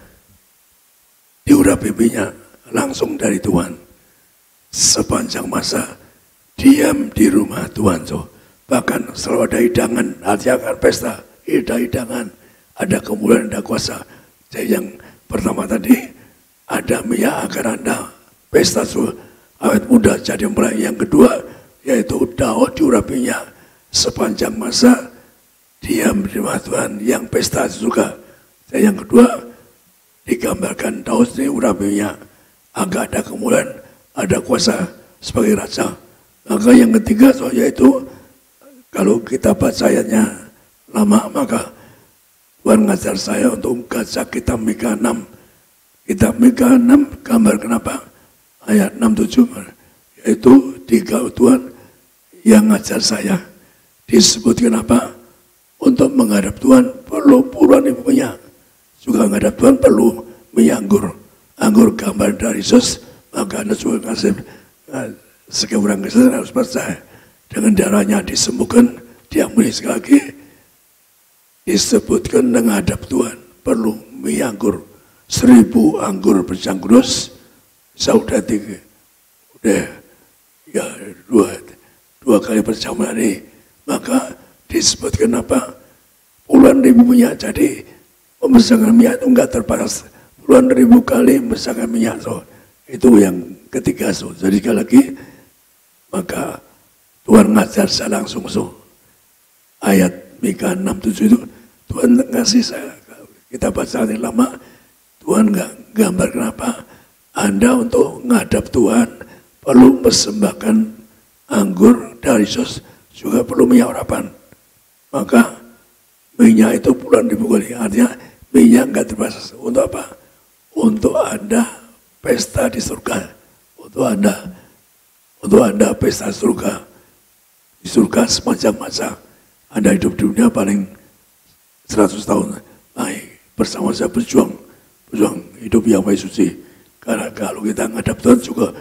diurapi minyak langsung dari Tuhan. Sepanjang masa diam di rumah Tuhan. Bahkan selalu ada hidangan, artinya pesta, hidangan, ada kemuliaan, ada kuasa. Jadi yang pertama tadi ada minyak agar Anda pesta awet muda jadi mulai. Yang kedua yaitu Daud diurapinya sepanjang masa diam di rumah Tuhan, yang pesta juga. Dan yang kedua digambarkan Daud diurapinya agar ada kemuliaan, ada kuasa sebagai raja. Maka yang ketiga yaitu kalau kita baca ayatnya lama, maka Tuhan mengajar saya untuk membaca kitab Mika 6. Kitab Mika 6 gambar kenapa? Ayat 6-7 yaitu Tuhan yang mengajar saya. Disebut kenapa? Untuk menghadap Tuhan perlu puluhan ribu minyak. Juga menghadap Tuhan perlu minyak anggur. Anggur gambar dari Yesus. Maka Anda juga kasih sekian orang Kristen harus percaya dengan darahnya disembuhkan, diampuni. Sekali lagi disebutkan menghadap Tuhan perlu minyak anggur. 1000 anggur berjangkrus, sudah 3, udah ya dua kali perjamuan ini, maka disebutkan apa? Puluhan ribu minyak. Jadi pembesaran minyak itu enggak terbatas, puluhan ribu kali pembesaran minyak. Itu yang ketiga. Jadi sekali lagi maka Tuhan ngajar saya langsung ayat Mika 6:7 itu Tuhan ngasih saya. Kita baca ini lama, Tuhan nggak gambar kenapa Anda untuk ngadap Tuhan perlu persembahkan anggur dari Yesus, juga perlu minyak urapan. Maka minyak itu puluhan ribu kali. Artinya minyak nggak terbatas. Untuk apa? Untuk Anda pesta di surga. Untuk Anda pesta surga. Di surga sepanjang masa. Anda hidup di dunia paling 100 tahun. Bersama saya berjuang hidup yang baik suci. Karena kalau kita ngadap Tuhan juga,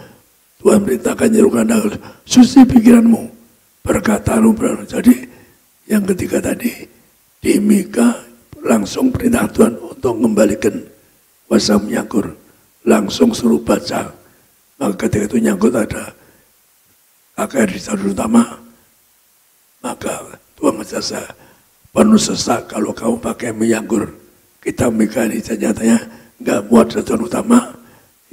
Tuhan perintahkan nyerukan Anda suci pikiranmu, perkataanmu benar. Jadi yang ketiga tadi di Mika langsung perintah Tuhan untuk mengembalikan kuasa menyangkur. Langsung suruh baca. Maka ketika itu nyangkut ada kakak di satu utama, maka Tuhan menjasa penuh sesak kalau kamu pakai menyangkur. Kita Mika ini nyatanya nggak muat satu utama,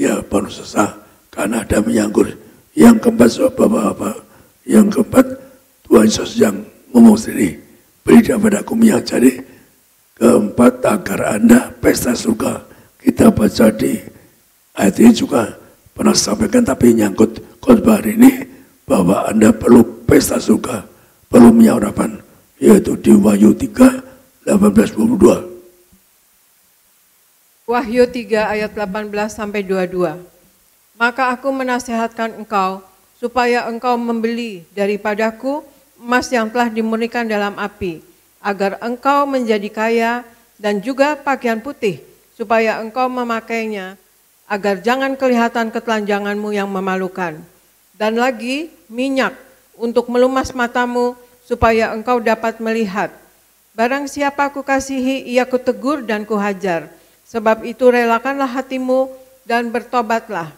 ya penuh sesak karena ada menyangkur. Yang keempat Bapak-bapak, yang keempat Tuhan Yesus yang ngomong sendiri, beri daripada aku minyak. Jadi keempat agar Anda pesta surga. Kita baca di ayat ini juga pernah sampaikan, tapi nyangkut khotbah hari ini bahwa Anda perlu pesta surga, perlu minyak urapan, yaitu di Wahyu 3:18-22. Wahyu 3 ayat 18 sampai 22. Maka aku menasihatkan engkau supaya engkau membeli daripadaku emas yang telah dimurnikan dalam api, agar engkau menjadi kaya, dan juga pakaian putih supaya engkau memakainya, agar jangan kelihatan ketelanjanganmu yang memalukan. Dan lagi minyak untuk melumas matamu, supaya engkau dapat melihat. Barang siapa kukasihi, ia kutegur dan kuhajar. Sebab itu relakanlah hatimu dan bertobatlah.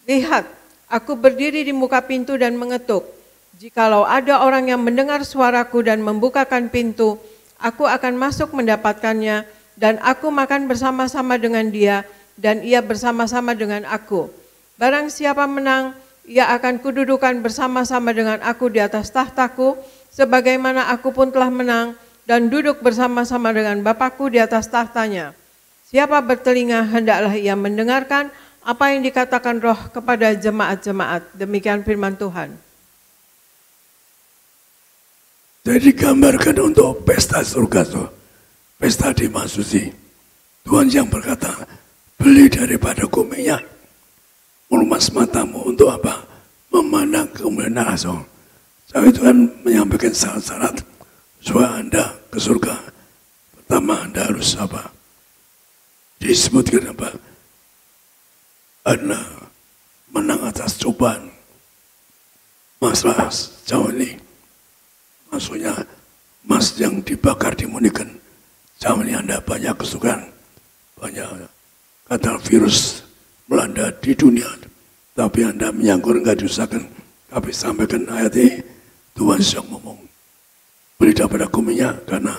Lihat, aku berdiri di muka pintu dan mengetuk. Jikalau ada orang yang mendengar suaraku dan membukakan pintu, aku akan masuk mendapatkannya, dan aku makan bersama-sama dengan dia, dan ia bersama-sama dengan aku. Barang siapa menang, ia akan kududukan bersama-sama dengan aku di atas tahtaku, sebagaimana aku pun telah menang dan duduk bersama-sama dengan Bapakku di atas tahtanya. Siapa bertelinga, hendaklah ia mendengarkan apa yang dikatakan Roh kepada jemaat-jemaat. Demikian firman Tuhan. Jadi digambarkan untuk pesta surga. pesta dimasuki. Tuhan yang berkata, beli daripadaku minyak, melumas matamu untuk apa? Memandang kemuliaan Allah. Tapi Tuhan menyampaikan syarat-syarat supaya Anda ke surga. Pertama, Anda harus apa? Disebutkan apa? Anda menang atas cobaan. Masalah jauh ini, maksudnya emas yang dibakar dimunikan. Jauh ini Anda banyak kesukaan, banyak kata virus melanda di dunia. Tapi Anda menyangkur enggak diusahakan. Tapi sampaikan ayat ini, Tuhan yang ngomong, beri daripada minyak karena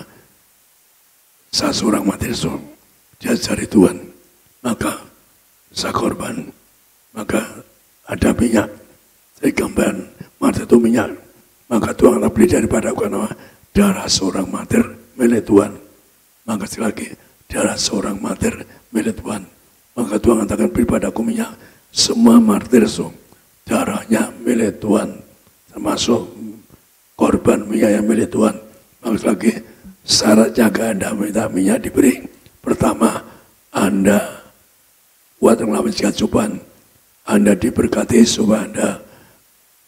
saya seorang mati Yesus, dia cari Tuhan, maka saya korban, maka ada minyak, saya gambaran mati itu minyak, maka Tuhan akan beli daripada aku karena darah seorang martir milik Tuhan. Maka sekali lagi, darah seorang martir milik Tuhan, maka Tuhan akan beri padaku minyak. Semua martir Yesus, darahnya milik Tuhan, termasuk korban minyak yang milik Tuhan. Maka lagi syarat jaga Anda minta minyak diberi. Pertama, Anda kuat melawan segala cobaan. Anda diberkati supaya Anda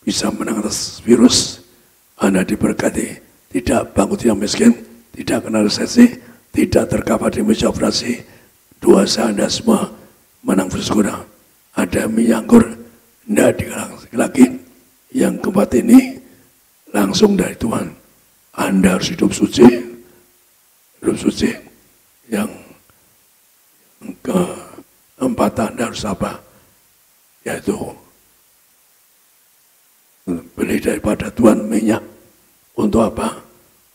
bisa menang atas virus. Anda diberkati, tidak bangkrut, tidak miskin, tidak kena resesi, tidak terkapar di meja operasi. Dosa Anda semua menang bersyukur. Ada minyak anggur, tidak digalang lagi. Yang keempat ini langsung dari Tuhan. Anda harus hidup suci. Hidup suci. Yang keempat Anda harus apa? Yaitu beli daripada Tuhan minyak. Untuk apa?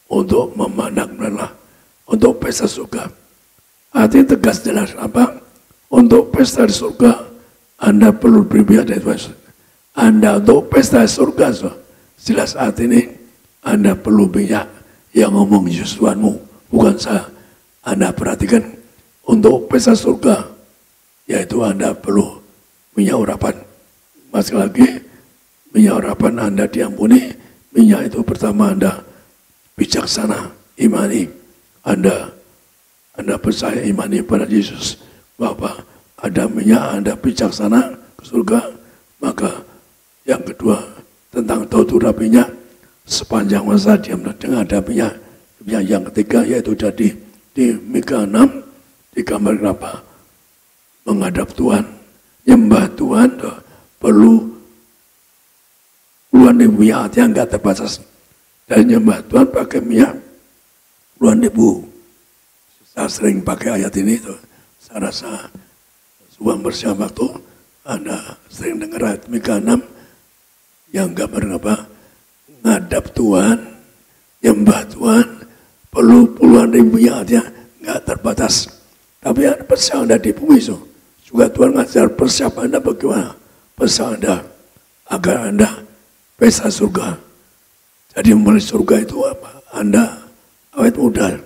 Untuk memandang menelah. Untuk pesta surga. Artinya tegas jelas apa? Untuk pesta di surga, Anda perlu berbiak dari Tuhan. Anda untuk pesta surga, jelas saat ini Anda perlu minyak yang ngomong Yesus Tuhanmu, bukan saya. Anda perhatikan untuk pesta surga, yaitu Anda perlu minyak urapan. Masih lagi, minyak urapan Anda diampuni. Minyak itu pertama Anda bijaksana, imani. Anda percaya imani pada Yesus. Bapak, ada minyak Anda bijaksana ke surga. Maka yang kedua tentang tautura minyak, sepanjang masa dia mendengar ada minyak. Yang ketiga yaitu jadi di Mika 6 digambar apa? Menghadap Tuhan, nyembah Tuhan, perlu puluhan ribu minyak yang enggak terbatas. Dan nyembah Tuhan pakai minyak puluhan ribu. Saya sering pakai ayat ini tuh. Saya rasa suang bersama waktu Anda sering dengar ayat Mika 6 yang gambar apa? Ngadap Tuhan, nyembah Tuhan, perlu puluhan ribu minyak nggak terbatas. Tapi ada persiapan Anda di bumi itu. Juga Tuhan ngajar persiapan Anda bagaimana? Persiapan Anda agar Anda pesta surga. Jadi memulai surga itu apa? Anda awet muda.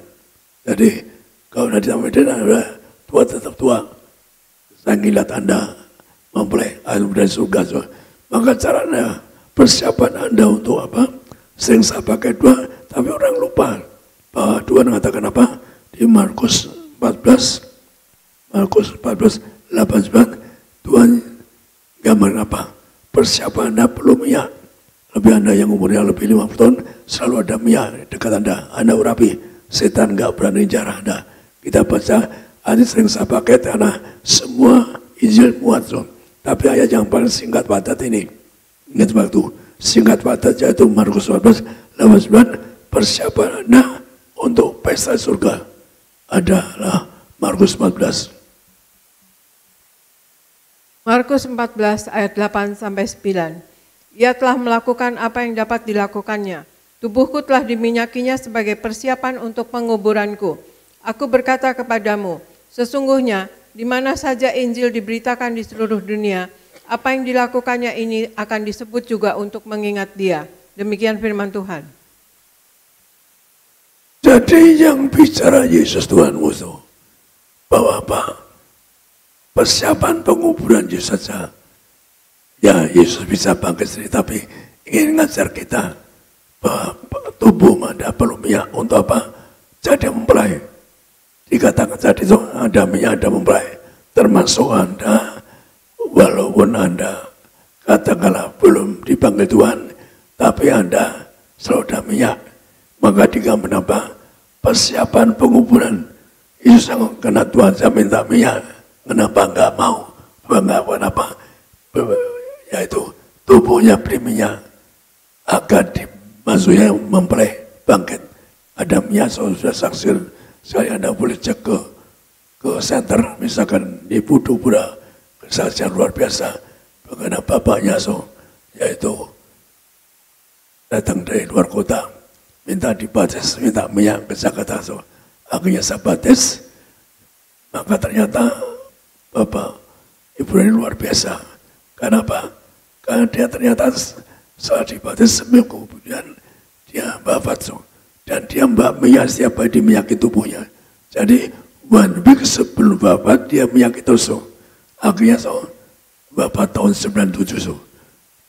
Jadi kalau Anda tidak muda, Anda tua tetap tua. Saya ngeliat Anda mempelai air dari surga. Maka caranya persiapan Anda untuk apa? Sering saya pakai dua, tapi orang lupa bahwa Tuhan mengatakan apa? Di Markus 14, 89, Tuhan gambar apa? Persiapan Anda perlu minyak. Lebih Anda yang umurnya lebih 50 tahun, selalu ada minyak dekat Anda. Anda urapi, setan nggak berani jarah Anda. Kita baca, ini sering saya pakai karena semua Injil muat. Tapi ayat yang paling singkat padat ini, ingat waktu, singkat padat yaitu Markus 14, 89, persiapan Anda untuk pesta surga adalah Markus 14. Markus 14 ayat 8 sampai 9. Ia telah melakukan apa yang dapat dilakukannya. Tubuhku telah diminyakinya sebagai persiapan untuk penguburanku. Aku berkata kepadamu, sesungguhnya di mana saja Injil diberitakan di seluruh dunia, apa yang dilakukannya ini akan disebut juga untuk mengingat dia. Demikian firman Tuhan. Jadi yang bicara Yesus Tuhanmu itu, bahwa apa? Persiapan penguburan Yesus saja. Ya Yesus bisa bangkit sendiri, tapi ingin ngajar kita bahwa tubuh Anda perlu minyak untuk apa? Jadi mempelai. dikatakan tadi itu ada minyak, ada mempelai. Termasuk Anda, walaupun Anda katakanlah belum dipanggil Tuhan, tapi Anda selalu ada minyak. Maka dikatakan apa? Persiapan penguburan. Yesus karena Tuhan saya minta minyak. Kenapa enggak mau? Kenapa? Yaitu tubuhnya beri minyak. Agar maksudnya mempelai bangkit. Ada minyak, sudah saksi. Saya Anda boleh cek ke center, misalkan di Budupura, kesaksian luar biasa. Bagaimana bapaknya yaitu datang dari luar kota, minta dibaptis, minta minyak ke Jakarta. Akhirnya saya baptis, maka ternyata Bapak Ibu ini luar biasa. Kenapa? Karena dia ternyata setelah dibaptis seminggu kemudian dia baptis. Dan dia minyak setiap hari diminyaki tubuhnya. Jadi one week sebelum bapak dia minyaki terus. Akhirnya bapak tahun 97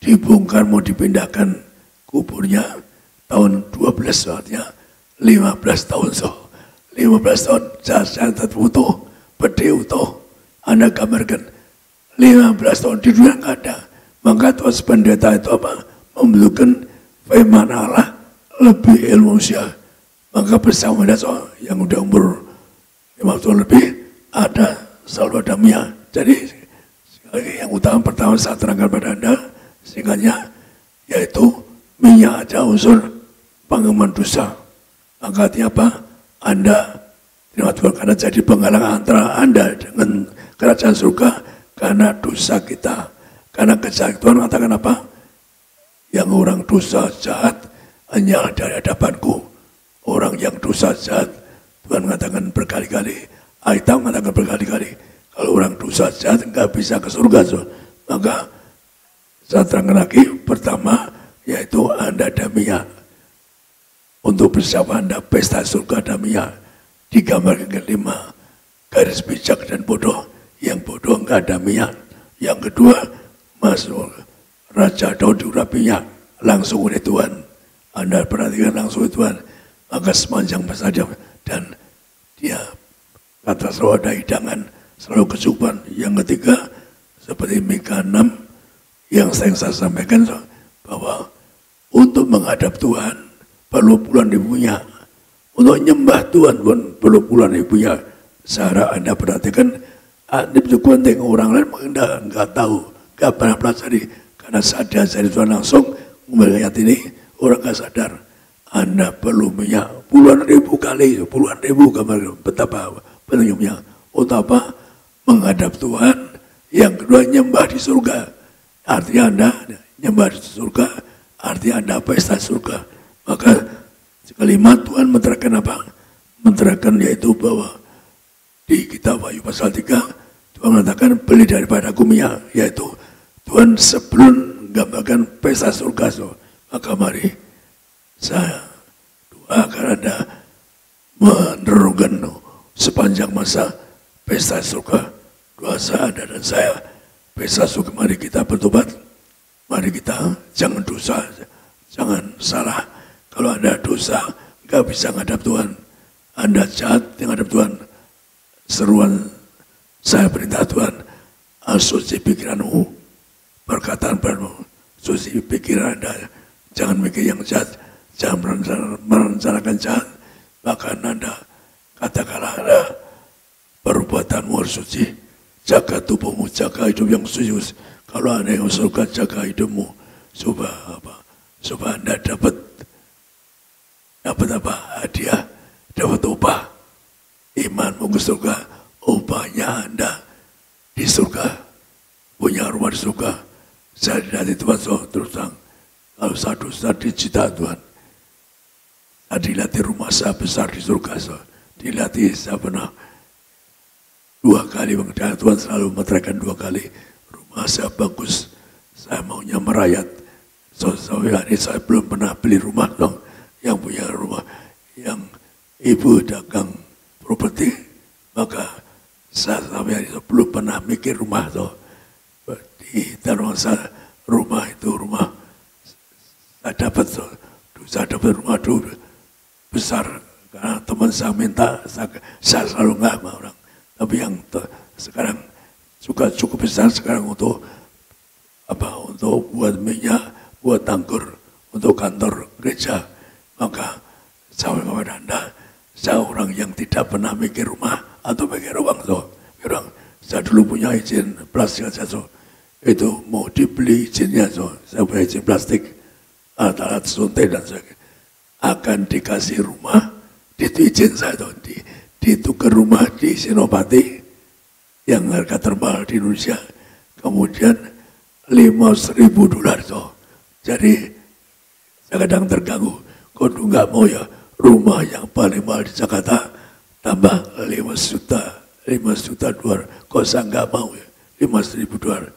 dibongkar mau dipindahkan kuburnya tahun 12 artinya 15 tahun 15 tahun saya utuh, peti utuh. Anda gambarkan 15 tahun di dunia nggak ada. Maka tuas pendeta itu apa? Membutuhkan firman Allah lebih ilmu usia. Maka bersama dengan yang udah umur 5 tahun lebih ada selalu ada minyak. Jadi yang utama pertama saya terangkan pada Anda singkatnya yaitu minyak ada unsur pengaman dosa. Maka artinya apa? Anda terima Tuhan karena jadi penghalang antara Anda dengan kerajaan surga karena dosa kita. Karena kejahatan Tuhan mengatakan apa? Yang orang dosa jahat hanya dari hadapanku. Orang yang dosa jahat, Tuhan mengatakan berkali-kali, Alkitab mengatakan berkali-kali, kalau orang dosa jahat nggak bisa ke surga. Maka saya terangkan lagi, pertama yaitu Anda ada minyak. Untuk bersama Anda pesta surga ada minyak. Digambarkan kelima, garis bijak dan bodoh. Yang bodoh nggak ada minyak. Yang kedua, masuk Raja Daud diurap minyak langsung oleh Tuhan. Anda perhatikan langsung oleh Tuhan. Maka sepanjang masa dia dan dia kata selalu ada hidangan, selalu kecukupan. Yang ketiga, seperti Mika 6 yang saya sampaikan bahwa untuk menghadap Tuhan perlu puluhan ribu minyak. Untuk nyembah Tuhan pun perlu puluhan ribu minyak. Secara Anda perhatikan, itu penting orang lain enggak tahu, enggak pernah pelajari. Karena saat diajari Tuhan langsung, melihat ini, orang enggak sadar. Anda perlu minyak puluhan ribu gambar betapa pentingnya. Untuk apa? Menghadap Tuhan. Yang kedua, nyembah di surga. Artinya Anda nyembah di surga, artinya Anda pesta surga. Maka kelima Tuhan menerangkan apa? Menerangkan yaitu bahwa di kitab Wahyu pasal 3 Tuhan mengatakan beli daripada aku minyak, yaitu Tuhan sebelum gambarkan pesta surga. Maka mari saya doakan Anda menerungkan sepanjang masa pesta surga. Doa saya Anda dan saya pesta surga. Mari kita bertobat, mari kita jangan dosa, jangan salah. Kalau Anda dosa nggak bisa ngadap Tuhan, Anda jahat yang ngadap Tuhan. Seruan saya perintah Tuhan, suci pikiranmu, perkataan padamu, suci pikiran Anda, jangan mikir yang jahat, jangan merencanakan jahat, bahkan Anda katakanlah Anda perbuatanmu harus suci, jaga tubuhmu, jaga hidup yang suci. Kalau Anda yang surga, jaga hidupmu supaya apa? Supaya Anda dapat apa? Hadiah, dapat upah. Imanmu ke surga, upahnya Anda di surga, punya rumah di surga. Saya dilatih Tuhan terus terang, kalau satu dicita Tuhan, saya dilatih rumah saya besar di surga. Dilatih saya pernah 2 kali mengenai Tuhan selalu menerangkan 2 kali. Rumah saya bagus, saya maunya merayat. Sampai hari saya belum pernah beli rumah dong. Yang punya rumah, yang ibu dagang properti, maka saya sampai hari itu belum pernah mikir rumah tuh. Di tanah saya rumah itu saya dapat rumah dulu besar Karena teman saya minta, saya selalu nggak sama orang. Tapi yang sekarang juga cukup besar sekarang untuk untuk buat minyak, buat anggur, untuk kantor gereja. Maka saya kepada Anda, saya orang yang tidak pernah mikir rumah atau mikir uang tuh. Saya dulu punya izin plastik aja tuh. Itu mau dibeli izinnya tuh. Saya punya izin plastik, alat suntik dan sebagainya. Akan dikasih rumah, itu izin saya tuh. Ditukar rumah di Senopati yang harga termahal di Indonesia. Kemudian $5.000 tuh. Jadi saya kadang terganggu. Kok nggak mau ya rumah yang paling mahal di Jakarta tambah 5 juta $2. Kok saya nggak mau ya $5.000.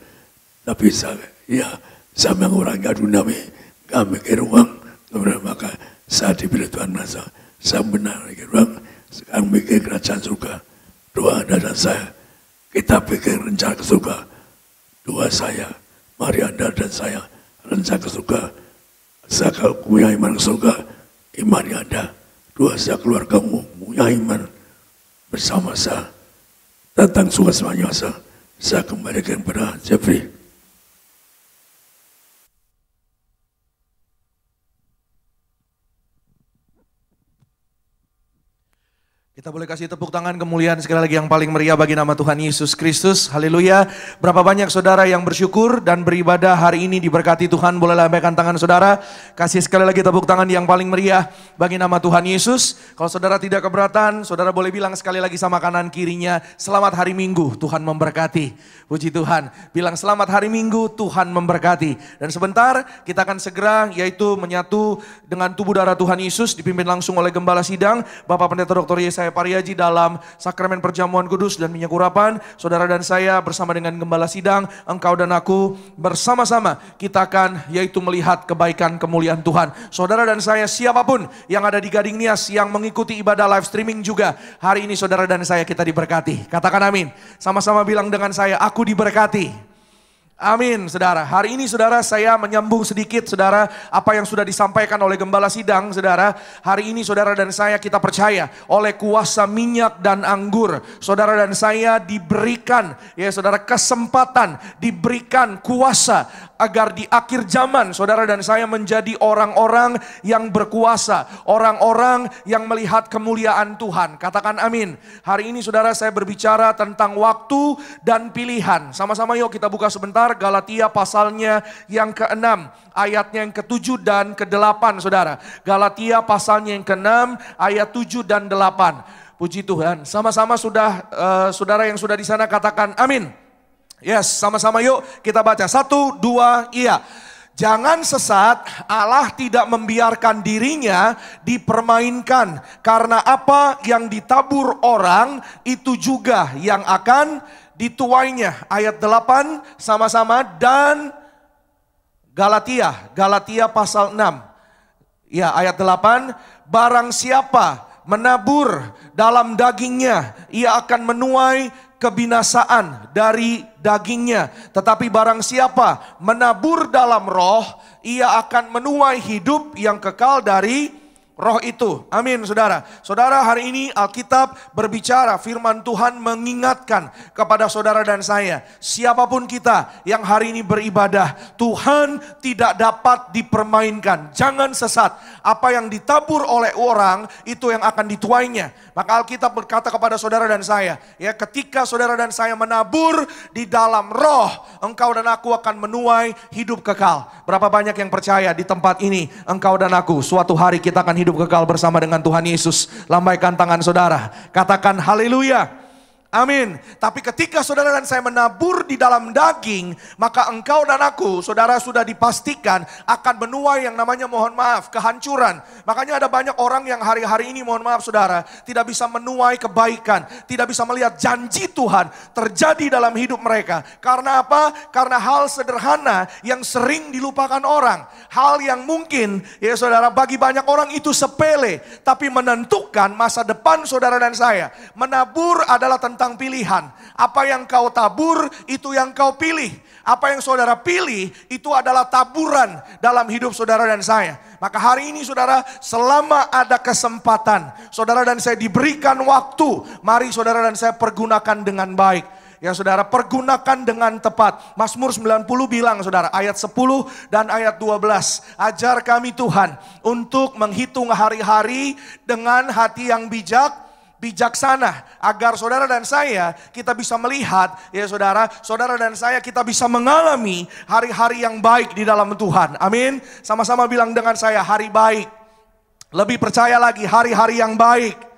Tapi saya mengurangkan dunia nggak mikir uang. Kemudian maka saya dipilih Tuhan merasa saya benar mikir uang. Sekarang mikir kerajaan surga. Doa Anda dan saya. Kita pikir rencana ke surga. Doa saya. Mari Anda dan saya rencana ke surga. Saya kalau punya iman ke surga. Iman Anda. Doa saya keluargamu punya iman bersama saya. Tentang surga semuanya saya kembalikan kepada Jeffrey. Kita boleh kasih tepuk tangan kemuliaan sekali lagi yang paling meriah bagi nama Tuhan Yesus Kristus. Haleluya. Berapa banyak saudara yang bersyukur dan beribadah hari ini diberkati Tuhan. Boleh lambaikan tangan saudara. Kasih sekali lagi tepuk tangan yang paling meriah bagi nama Tuhan Yesus. Kalau saudara tidak keberatan, saudara boleh bilang sekali lagi sama kanan kirinya, selamat hari Minggu, Tuhan memberkati. Puji Tuhan. Bilang selamat hari Minggu, Tuhan memberkati. Dan sebentar kita akan segera yaitu menyatu dengan tubuh darah Tuhan Yesus dipimpin langsung oleh Gembala Sidang, Bapak Pendeta Dr. Yesaya Pariaji dalam sakramen perjamuan kudus dan minyak urapan. Saudara dan saya bersama dengan Gembala Sidang, engkau dan aku bersama-sama kita akan yaitu melihat kebaikan kemuliaan Tuhan. Saudara dan saya siapapun yang ada di Gading Nias yang mengikuti ibadah live streaming juga, hari ini saudara dan saya kita diberkati. Katakan amin. Sama-sama bilang dengan saya, aku diberkati. Amin, saudara. Hari ini, saudara, saya menyambung sedikit, saudara, apa yang sudah disampaikan oleh Gembala Sidang, saudara. Hari ini, saudara dan saya, kita percaya oleh kuasa minyak dan anggur, saudara dan saya diberikan, ya saudara, kesempatan, diberikan kuasa agar di akhir zaman, saudara dan saya menjadi orang-orang yang berkuasa, orang-orang yang melihat kemuliaan Tuhan. Katakan amin. Hari ini, saudara, saya berbicara tentang waktu dan pilihan. Sama-sama yuk kita buka sebentar. Galatia pasalnya yang ke-6, ayatnya yang ke-7 dan ke-8, saudara. Galatia pasalnya yang ke-6, ayat 7 dan 8. Puji Tuhan. Sama-sama sudah, saudara yang sudah di sana katakan amin. Yes, sama-sama yuk kita baca. 1, 2, iya. Jangan sesat, Allah tidak membiarkan dirinya dipermainkan. Karena apa yang ditabur orang, itu juga yang akan dituainya. Ayat 8 sama-sama dan Galatia pasal 6. Ya, ayat 8, barang siapa menabur dalam dagingnya, ia akan menuai kebinasaan dari dagingnya. Tetapi barang siapa menabur dalam roh, ia akan menuai hidup yang kekal dari roh itu. Amin, saudara. Saudara, hari ini Alkitab berbicara, firman Tuhan mengingatkan kepada saudara dan saya, siapapun kita yang hari ini beribadah, Tuhan tidak dapat dipermainkan. Jangan sesat. Apa yang ditabur oleh orang, itu yang akan dituainya. Maka Alkitab berkata kepada saudara dan saya, ya, ketika saudara dan saya menabur di dalam roh, engkau dan aku akan menuai hidup kekal. Berapa banyak yang percaya di tempat ini, engkau dan aku, suatu hari kita akan hidup kekal bersama dengan Tuhan Yesus. Lambaikan tangan saudara, katakan haleluya. Amin. Tapi ketika saudara dan saya menabur di dalam daging, maka engkau dan aku, saudara, sudah dipastikan akan menuai yang namanya, mohon maaf, kehancuran. Makanya ada banyak orang yang hari-hari ini, mohon maaf saudara, tidak bisa menuai kebaikan, tidak bisa melihat janji Tuhan terjadi dalam hidup mereka. Karena apa? Karena hal sederhana yang sering dilupakan orang. Hal yang mungkin, ya saudara, bagi banyak orang itu sepele, tapi menentukan masa depan saudara dan saya. Menabur adalah tentang pilihan. Apa yang kau tabur, itu yang kau pilih. Apa yang saudara pilih, itu adalah taburan dalam hidup saudara dan saya. Maka hari ini saudara, selama ada kesempatan, saudara dan saya diberikan waktu, mari saudara dan saya pergunakan dengan baik. Ya saudara, pergunakan dengan tepat. Mazmur 90 bilang saudara, ayat 10 dan ayat 12. Ajar kami Tuhan untuk menghitung hari-hari dengan hati yang bijaksana, agar saudara dan saya kita bisa melihat, ya saudara, saudara dan saya kita bisa mengalami hari-hari yang baik di dalam Tuhan. Amin. Sama-sama bilang dengan saya, hari baik. Lebih percaya lagi, hari-hari yang baik.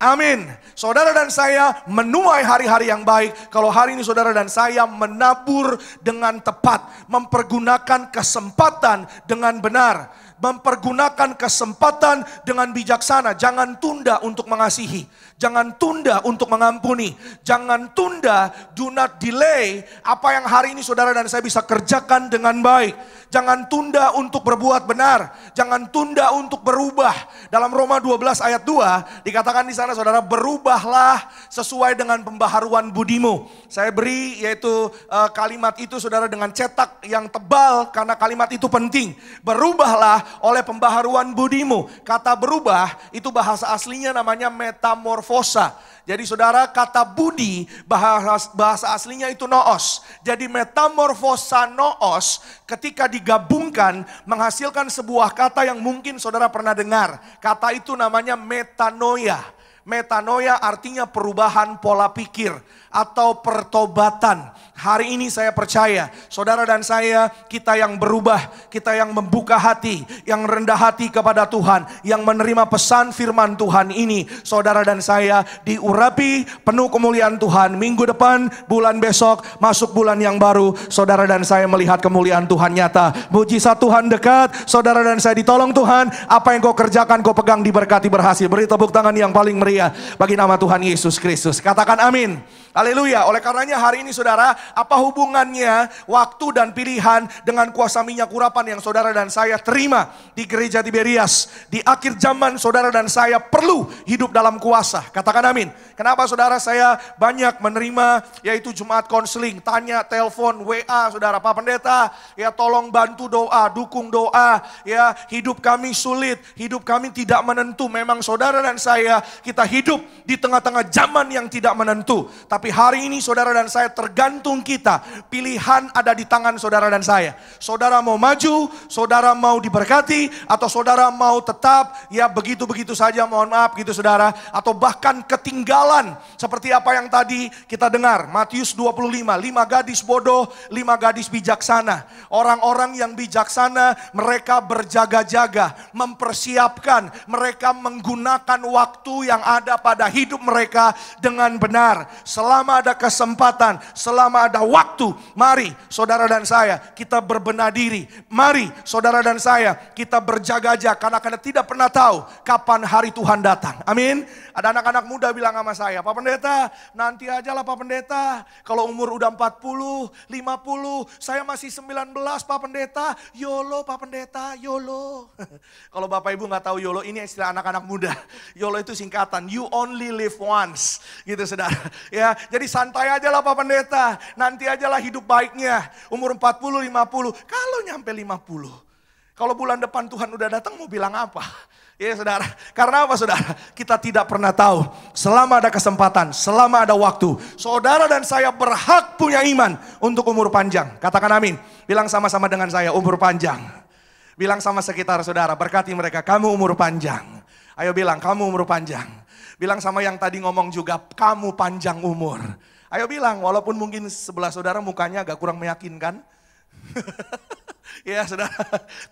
Amin. Saudara dan saya menuai hari-hari yang baik kalau hari ini saudara dan saya menabur dengan tepat, mempergunakan kesempatan dengan benar, mempergunakan kesempatan dengan bijaksana. Jangan tunda untuk mengasihi, jangan tunda untuk mengampuni, jangan tunda, do not delay apa yang hari ini saudara dan saya bisa kerjakan dengan baik. Jangan tunda untuk berbuat benar, jangan tunda untuk berubah. Dalam Roma 12 ayat 2 dikatakan di sana saudara, berubahlah sesuai dengan pembaharuan budimu. Saya beri yaitu kalimat itu saudara dengan cetak yang tebal karena kalimat itu penting. Berubahlah oleh pembaharuan budimu. Kata berubah itu bahasa aslinya namanya metamorfosa. Jadi saudara, kata budi bahasa aslinya itu noos. Jadi metamorfosa noos ketika digabungkan menghasilkan sebuah kata yang mungkin saudara pernah dengar. Kata itu namanya metanoia. Metanoia artinya perubahan pola pikir atau pertobatan. Hari ini saya percaya saudara dan saya, kita yang berubah, kita yang membuka hati, yang rendah hati kepada Tuhan, yang menerima pesan firman Tuhan ini, saudara dan saya diurapi penuh kemuliaan Tuhan. Minggu depan, bulan besok, masuk bulan yang baru, saudara dan saya melihat kemuliaan Tuhan nyata. Mujizat Tuhan dekat, saudara dan saya ditolong Tuhan. Apa yang kau kerjakan, kau pegang, diberkati, berhasil. Beri tepuk tangan yang paling meriah bagi nama Tuhan Yesus Kristus. Katakan amin. Haleluya. Oleh karenanya hari ini saudara, apa hubungannya waktu dan pilihan dengan kuasa minyak urapan yang saudara dan saya terima di gereja Tiberias? Di akhir zaman saudara dan saya perlu hidup dalam kuasa. Katakan amin. Kenapa saudara saya banyak menerima yaitu Jumat konseling, tanya, telepon, WA saudara, Pak Pendeta, ya tolong bantu doa, dukung doa, ya hidup kami sulit, hidup kami tidak menentu. Memang saudara dan saya kita hidup di tengah-tengah zaman yang tidak menentu. Tapi hari ini saudara dan saya tergantung kita. Pilihan ada di tangan saudara dan saya. Saudara mau maju, saudara mau diberkati, atau saudara mau tetap ya begitu-begitu saja, mohon maaf gitu saudara. Atau bahkan ketinggalan seperti apa yang tadi kita dengar. Matius 25, 5 gadis bodoh, 5 gadis bijaksana. Orang-orang yang bijaksana mereka berjaga-jaga, mempersiapkan, mereka menggunakan waktu yang ada pada hidup mereka dengan benar. Selama ada kesempatan, selama ada waktu, mari saudara dan saya kita berbenah diri. Mari saudara dan saya kita berjaga-jaga karena tidak pernah tahu kapan hari Tuhan datang. Amin. Ada anak-anak muda bilang sama saya, Pak Pendeta, nanti aja lah Pak Pendeta. Kalau umur udah 40, 50, saya masih 19 Pak Pendeta. YOLO Pak Pendeta, YOLO. Kalau Bapak Ibu gak tahu YOLO, ini istilah anak-anak muda. YOLO itu singkatan, you only live once. Gitu saudara. Ya, jadi santai aja lah Pak Pendeta. Nanti aja lah hidup baiknya. Umur 40, 50. Kalau nyampe 50. Kalau bulan depan Tuhan udah datang mau bilang apa? Ya saudara, karena apa saudara? Kita tidak pernah tahu. Selama ada kesempatan, selama ada waktu, saudara dan saya berhak punya iman untuk umur panjang. Katakan amin. Bilang sama-sama dengan saya, umur panjang. Bilang sama sekitar saudara, berkati mereka, kamu umur panjang. Ayo bilang, kamu umur panjang. Bilang sama yang tadi ngomong juga, kamu panjang umur. Ayo bilang, walaupun mungkin sebelah saudara mukanya agak kurang meyakinkan. Ya saudara,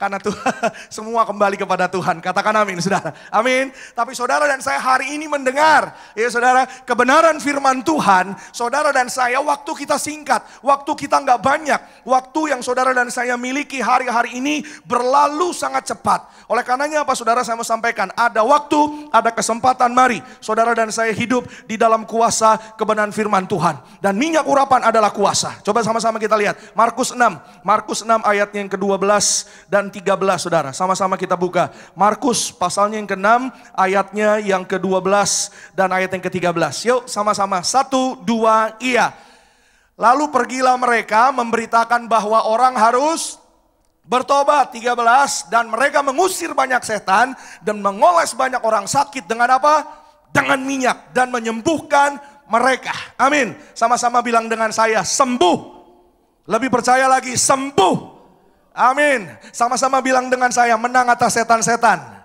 karena Tuhan semua kembali kepada Tuhan. Katakan amin saudara, amin. Tapi saudara dan saya hari ini mendengar, ya saudara, kebenaran firman Tuhan. Saudara dan saya waktu kita singkat, waktu kita nggak banyak. Waktu yang saudara dan saya miliki hari-hari ini berlalu sangat cepat. Oleh karenanya apa saudara, saya mau sampaikan, ada waktu, ada kesempatan, mari saudara dan saya hidup di dalam kuasa kebenaran firman Tuhan. Dan minyak urapan adalah kuasa. Coba sama-sama kita lihat, Markus 6 ayat yang ke-12 dan 13 saudara. Sama-sama kita buka. Markus pasalnya yang ke-6, ayatnya yang ke-12 dan ayat yang ke-13. Yuk sama-sama. 1, 2, iya. Lalu pergilah mereka memberitakan bahwa orang harus Bertobat 13, dan mereka mengusir banyak setan dan mengoles banyak orang sakit dengan apa? Dengan minyak, dan menyembuhkan mereka. Amin. Sama-sama bilang dengan saya, sembuh. Lebih percaya lagi, sembuh. Amin. Sama-sama bilang dengan saya, menang atas setan-setan.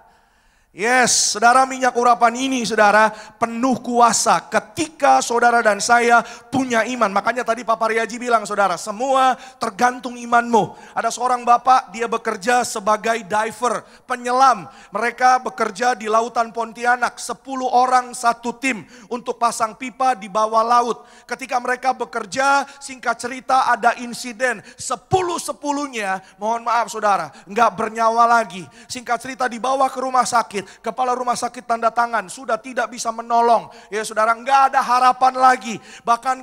Yes, saudara, minyak urapan ini saudara penuh kuasa ketika saudara dan saya punya iman. Makanya tadi Pak Paryaji bilang saudara, semua tergantung imanmu. Ada seorang bapak, dia bekerja sebagai diver, penyelam. Mereka bekerja di lautan Pontianak, 10 orang satu tim untuk pasang pipa di bawah laut. Ketika mereka bekerja, singkat cerita ada insiden, 10-10-nya, mohon maaf saudara, nggak bernyawa lagi. Singkat cerita dibawa ke rumah sakit. Kepala rumah sakit tanda tangan, sudah tidak bisa menolong. Ya saudara, nggak ada harapan lagi. Bahkan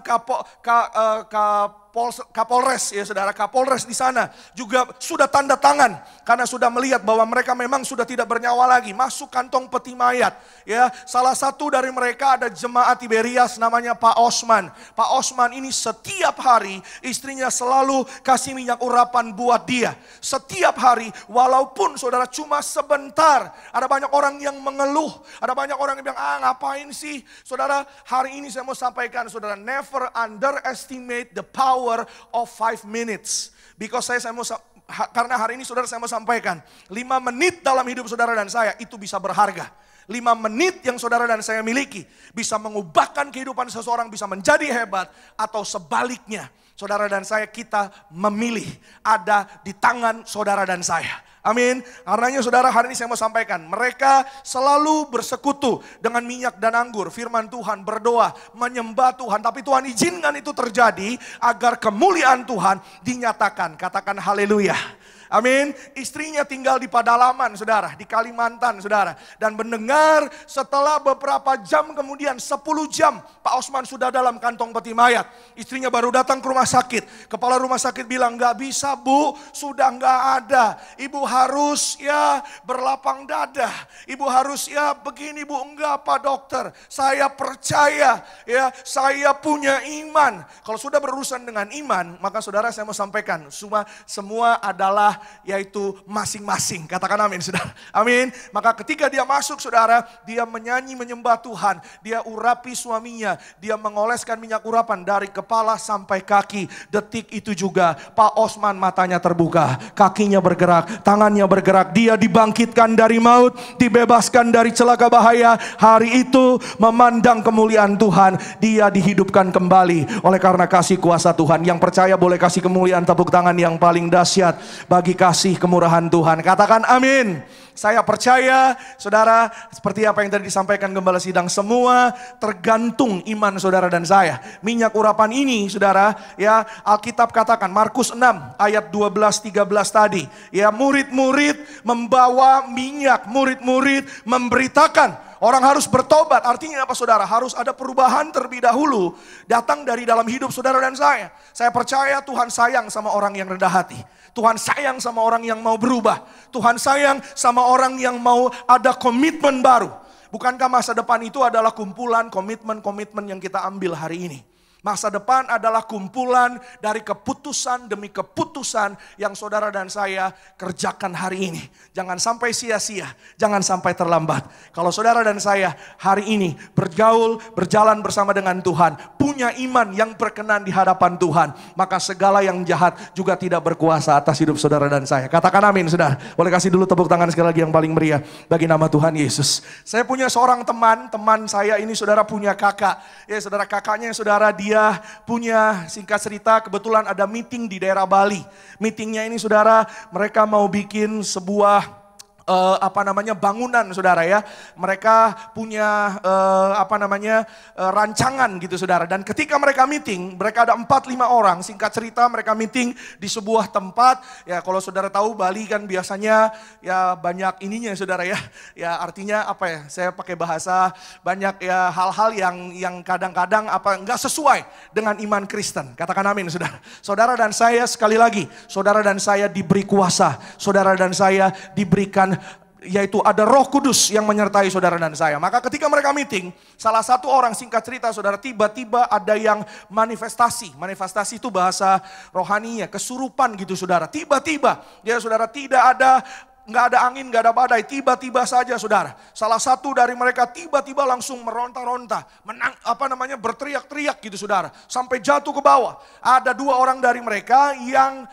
Kapolres, ya saudara, Kapolres di sana juga sudah tanda tangan karena sudah melihat bahwa mereka memang sudah tidak bernyawa lagi, masuk kantong peti mayat. Ya, salah satu dari mereka ada jemaat Tiberias namanya Pak Osman. Pak Osman ini setiap hari istrinya selalu kasih minyak urapan buat dia. Setiap hari, walaupun saudara cuma sebentar. Ada banyak orang yang mengeluh, ada banyak orang yang bilang, ngapain sih? Saudara, hari ini saya mau sampaikan saudara, never underestimate the power of 5 minutes. Because karena hari ini saudara saya mau sampaikan, 5 menit dalam hidup saudara dan saya itu bisa berharga. 5 menit yang saudara dan saya miliki bisa mengubahkan kehidupan seseorang, bisa menjadi hebat, atau sebaliknya. Saudara dan saya, kita memilih, ada di tangan saudara dan saya. Amin. Karenanya saudara, hari ini saya mau sampaikan, mereka selalu bersekutu dengan minyak dan anggur. Firman Tuhan, berdoa, menyembah Tuhan. Tapi Tuhan izinkan itu terjadi agar kemuliaan Tuhan dinyatakan. Katakan haleluya. Amin. Istrinya tinggal di Padalaman saudara, di Kalimantan saudara. Dan mendengar setelah beberapa jam kemudian, 10 jam, Pak Osman sudah dalam kantong peti mayat. Istrinya baru datang ke rumah sakit. Kepala rumah sakit bilang, gak bisa bu, sudah gak ada. Ibu harus ya berlapang dada. Ibu harus ya begini bu, enggak Pak Dokter. Saya percaya ya, saya punya iman. Kalau sudah berurusan dengan iman, maka saudara saya mau sampaikan, semua adalah yaitu masing-masing. Katakan amin saudara. Amin. Maka ketika dia masuk saudara, dia menyanyi menyembah Tuhan. Dia urapi suaminya. Dia mengoleskan minyak urapan dari kepala sampai kaki. Detik itu juga Pak Osman matanya terbuka. Kakinya bergerak, tangannya bergerak. Dia dibangkitkan dari maut, dibebaskan dari celaka bahaya. Hari itu memandang kemuliaan Tuhan. Dia dihidupkan kembali oleh karena kasih kuasa Tuhan. Yang percaya boleh kasih kemuliaan tepuk tangan yang paling dahsyat bagi kasih kemurahan Tuhan. Katakan amin. Saya percaya saudara, seperti apa yang tadi disampaikan Gembala Sidang, semua tergantung iman saudara dan saya. Minyak urapan ini saudara, ya Alkitab katakan Markus 6 ayat 12-13 tadi, ya murid-murid membawa minyak, murid-murid memberitakan orang harus bertobat. Artinya apa saudara? Harus ada perubahan terlebih dahulu datang dari dalam hidup saudara dan saya. Saya percaya Tuhan sayang sama orang yang rendah hati. Tuhan sayang sama orang yang mau berubah. Tuhan sayang sama orang yang mau ada komitmen baru. Bukankah masa depan itu adalah kumpulan komitmen-komitmen yang kita ambil hari ini? Masa depan adalah kumpulan dari keputusan demi keputusan yang saudara dan saya kerjakan hari ini. Jangan sampai sia-sia, jangan sampai terlambat. Kalau saudara dan saya hari ini bergaul, berjalan bersama dengan Tuhan, punya iman yang berkenan di hadapan Tuhan, maka segala yang jahat juga tidak berkuasa atas hidup saudara dan saya. Katakan amin saudara. Boleh kasih dulu tepuk tangan sekali lagi yang paling meriah bagi nama Tuhan Yesus. Saya punya seorang teman saya ini saudara punya kakak. Ya saudara, kakaknya saudara dia punya, singkat cerita, kebetulan ada meeting di daerah Bali. Meetingnya ini saudara, mereka mau bikin sebuah bangunan saudara ya. Mereka punya rancangan gitu saudara. Dan ketika mereka meeting, mereka ada 4-5 orang. Singkat cerita mereka meeting di sebuah tempat. Ya kalau saudara tahu Bali kan biasanya ya banyak ininya saudara ya. Ya artinya apa ya? Saya pakai bahasa banyak ya hal-hal yang kadang-kadang enggak sesuai dengan iman Kristen. Katakan amin saudara. Saudara dan saya sekali lagi, saudara dan saya diberi kuasa. Saudara dan saya diberikan yaitu ada Roh Kudus yang menyertai saudara dan saya. Maka ketika mereka meeting, salah satu orang, singkat cerita saudara, tiba-tiba ada yang manifestasi. Manifestasi itu bahasa rohaninya, kesurupan gitu saudara. Tiba-tiba, ya saudara, nggak ada angin, nggak ada badai, tiba-tiba saja saudara. Salah satu dari mereka tiba-tiba langsung meronta-ronta, berteriak-teriak gitu saudara, sampai jatuh ke bawah. Ada 2 orang dari mereka yang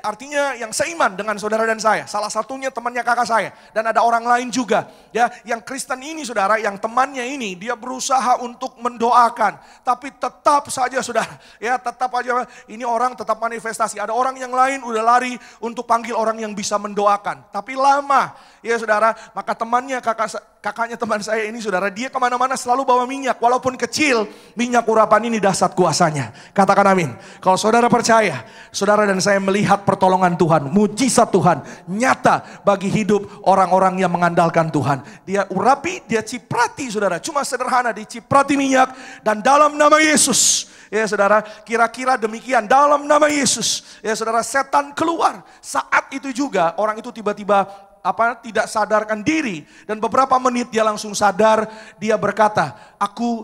artinya yang seiman dengan saudara dan saya. Salah satunya temannya kakak saya, dan ada orang lain juga, ya, yang Kristen ini saudara, yang temannya ini dia berusaha untuk mendoakan, tapi tetap saja saudara, ya tetap aja ini orang tetap manifestasi. Ada orang yang lain udah lari untuk panggil orang yang bisa mendoakan, tapi lama ya saudara. Maka temannya, kakaknya teman saya ini saudara, dia kemana-mana selalu bawa minyak, walaupun kecil, minyak urapan ini dahsyat kuasanya. Katakan amin. Kalau saudara percaya, saudara dan saya melihat pertolongan Tuhan, mujizat Tuhan nyata bagi hidup orang-orang yang mengandalkan Tuhan. Dia urapi, dia ciprati saudara, cuma sederhana, diciprati minyak, dan dalam nama Yesus, ya saudara, kira-kira demikian, dalam nama Yesus, ya saudara, setan keluar. Saat itu juga orang itu tiba-tiba tidak sadarkan diri, dan beberapa menit dia langsung sadar. Dia berkata, aku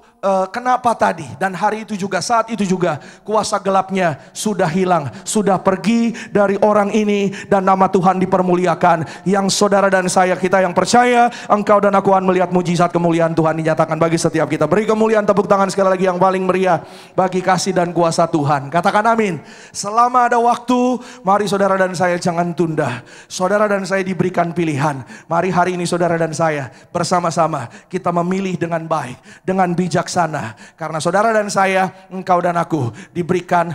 kenapa tadi? Dan hari itu juga, saat itu juga, kuasa gelapnya sudah hilang, sudah pergi dari orang ini, dan nama Tuhan dipermuliakan. Yang saudara dan saya, kita yang percaya, engkau dan aku akan melihat mujizat kemuliaan Tuhan dinyatakan bagi setiap kita. Beri kemuliaan, tepuk tangan sekali lagi yang paling meriah bagi kasih dan kuasa Tuhan. Katakan amin. Selama ada waktu, mari saudara dan saya jangan tunda. Saudara dan saya diberikan pilihan. Mari hari ini saudara dan saya bersama-sama kita memilih dengan baik, dengan bijaksana. Karena saudara dan saya, engkau dan aku diberikan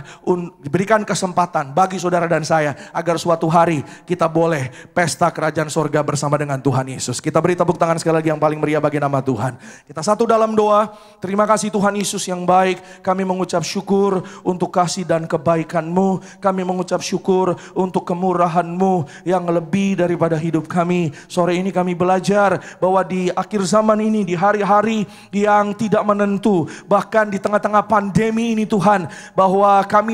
kesempatan bagi saudara dan saya agar suatu hari kita boleh pesta kerajaan sorga bersama dengan Tuhan Yesus. Kita beri tepuk tangan sekali lagi yang paling meriah bagi nama Tuhan. Kita satu dalam doa. Terima kasih Tuhan Yesus yang baik. Kami mengucap syukur untuk kasih dan kebaikan-Mu. Kami mengucap syukur untuk kemurahan-Mu yang lebih daripada hidup kami. Sore ini kami belajar bahwa di akhir zaman ini, di hari-hari yang tidak menentu, bahkan di tengah-tengah pandemi ini Tuhan, bahwa kami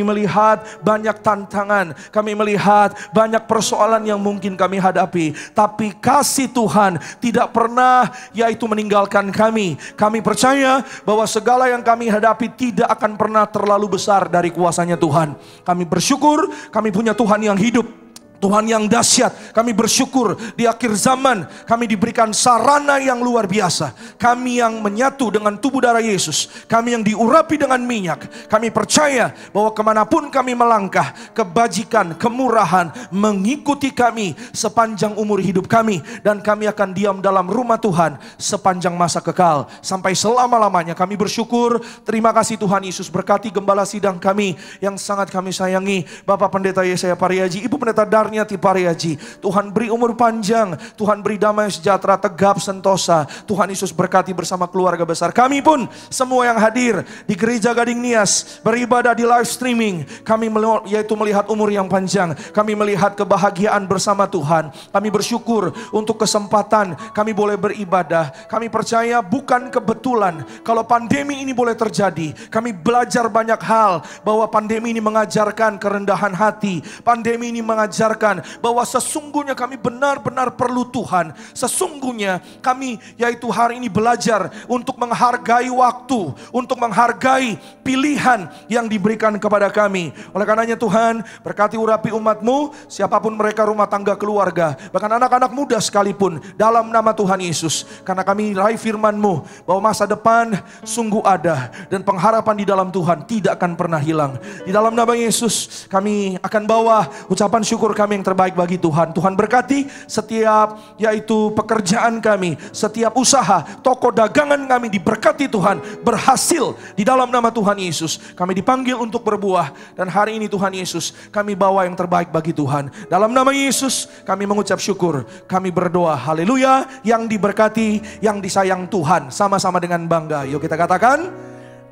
melihat banyak tantangan, kami melihat banyak persoalan yang mungkin kami hadapi, tapi kasih Tuhan tidak pernah yaitu meninggalkan kami. Kami percaya bahwa segala yang kami hadapi tidak akan pernah terlalu besar dari kuasanya Tuhan. Kami bersyukur kami punya Tuhan yang hidup, Tuhan yang dahsyat. Kami bersyukur di akhir zaman kami diberikan sarana yang luar biasa. Kami yang menyatu dengan tubuh darah Yesus, kami yang diurapi dengan minyak. Kami percaya bahwa kemanapun kami melangkah, kebajikan, kemurahan mengikuti kami sepanjang umur hidup kami. Dan kami akan diam dalam rumah Tuhan sepanjang masa kekal, sampai selama-lamanya. Kami bersyukur. Terima kasih Tuhan Yesus. Berkati gembala sidang kami yang sangat kami sayangi, Bapak Pendeta Yesaya Pariaji, Ibu Pendeta Darni Pariaji. Tuhan beri umur panjang, Tuhan beri damai sejahtera, tegap sentosa. Tuhan Yesus berkati bersama keluarga besar kami pun, semua yang hadir di Gereja Gading Nias, beribadah di live streaming. Kami yaitu melihat umur yang panjang, kami melihat kebahagiaan bersama Tuhan. Kami bersyukur untuk kesempatan kami boleh beribadah. Kami percaya bukan kebetulan kalau pandemi ini boleh terjadi. Kami belajar banyak hal, bahwa pandemi ini mengajarkan kerendahan hati. Pandemi ini mengajarkan bahwa sesungguhnya kami benar-benar perlu Tuhan. Sesungguhnya kami yaitu hari ini belajar untuk menghargai waktu, untuk menghargai pilihan yang diberikan kepada kami. Oleh karenanya Tuhan, berkati urapi umat-Mu, siapapun mereka, rumah tangga, keluarga, bahkan anak-anak muda sekalipun, dalam nama Tuhan Yesus. Karena kami raih firman-Mu bahwa masa depan sungguh ada, dan pengharapan di dalam Tuhan tidak akan pernah hilang. Di dalam nama Yesus kami akan bawa ucapan syukur kami yang terbaik bagi Tuhan. Tuhan berkati setiap yaitu pekerjaan kami, setiap usaha, toko dagangan kami diberkati Tuhan, berhasil di dalam nama Tuhan Yesus. Kami dipanggil untuk berbuah, dan hari ini Tuhan Yesus kami bawa yang terbaik bagi Tuhan. Dalam nama Yesus kami mengucap syukur, kami berdoa, haleluya. Yang diberkati, yang disayang Tuhan, sama-sama dengan bangga. Yuk kita katakan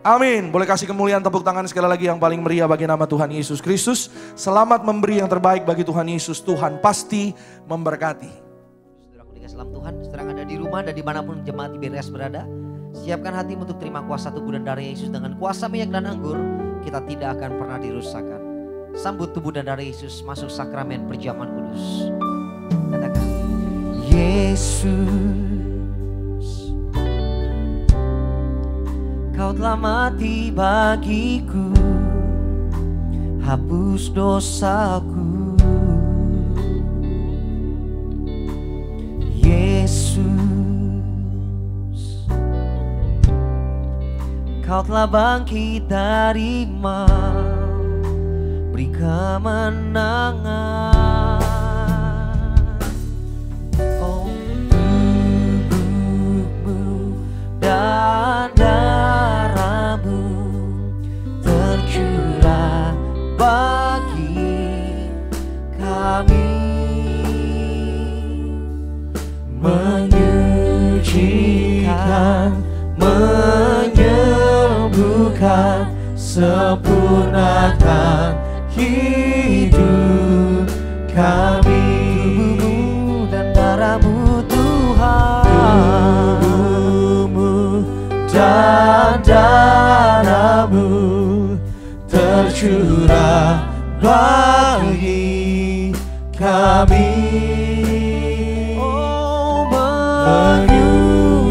amin. Boleh kasih kemuliaan, tepuk tangan sekali lagi yang paling meriah bagi nama Tuhan Yesus Kristus. Selamat memberi yang terbaik bagi Tuhan Yesus. Tuhan pasti memberkati. Saudaraku dikasih dalam Tuhan, saudara ada di rumah dan dimanapun jemaat IBRS berada, siapkan hatimu untuk terima kuasa tubuh dan darah Yesus. Dengan kuasa minyak dan anggur, kita tidak akan pernah dirusakkan. Sambut tubuh dan darah Yesus masuk sakramen perjamuan kudus. Yesus, Kau telah mati bagiku, hapus dosaku. Yesus, Kau telah bangkit dari maut, beri kemenangan. Oh, tubuhmu dan darahmu tercurah bagi kami, menyucikan, menyembuhkan, sempurnakan hidup kami. tubuhmu dan darahmu Tuhan, Tubuhmu dan darahmu tercurah bagi kami. oh,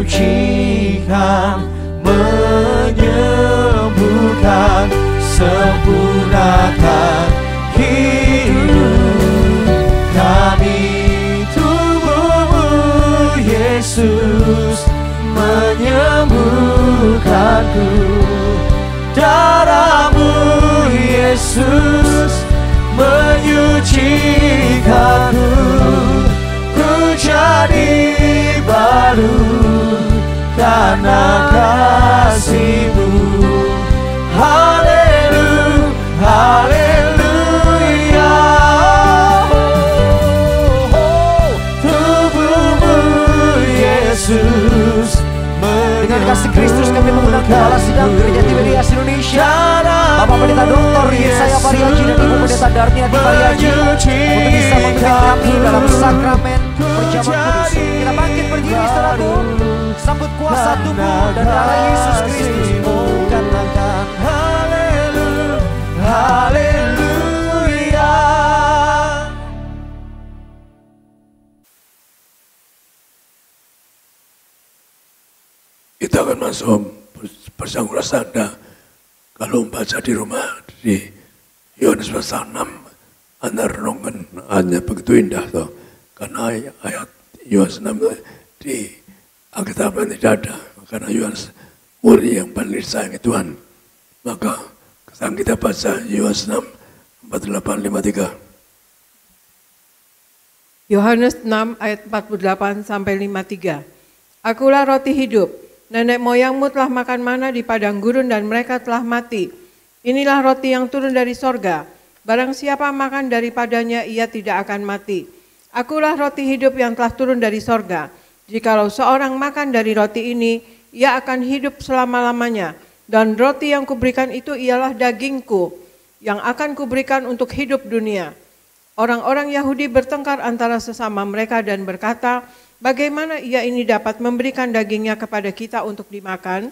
Menyucikan, menyembuhkan, sempurnakan hidup kami. Tubuhmu Yesus menyembuhkanku, darahmu Yesus menyucikanku. Ku jadi baru karena kasih-Mu. Haleluya, haleluya. Tubuh-Mu Yesus dengan kasih Kristus kami mengundang kepala sidang Gereja Tiberias Indonesia, Bapak Pendeta Dr. Yesaya Pariaji dan Ibu Pendeta Darniati Pariaji, untuk bisa memimpin kami dalam sakramen perjamuan kudus. Kita bangkit berdiri saudaraku, sambut kuasa tubuh dan darah Yesus Kristus. katakan haleluya, haleluya. Kita akan masuk bersangkutan Anda kalau membaca di rumah di Yohanes pasal 6. Anda renungkan hanya begitu indah toh. Karena ayat Yohanes 6 di Alkitab tidak ada. Karena Yohanes murid yang paling disayangi Tuhan. Maka sekarang kita baca Yohanes 6 48-53. Yohanes 6 ayat 48 sampai 53. Akulah roti hidup. Nenek moyangmu telah makan mana di padang gurun dan mereka telah mati. Inilah roti yang turun dari sorga. Barang siapa makan daripadanya ia tidak akan mati. Akulah roti hidup yang telah turun dari sorga. Jikalau seorang makan dari roti ini, ia akan hidup selama-lamanya. Dan roti yang kuberikan itu ialah dagingku, yang akan kuberikan untuk hidup dunia. Orang-orang Yahudi bertengkar antara sesama mereka dan berkata, bagaimana ia ini dapat memberikan dagingnya kepada kita untuk dimakan?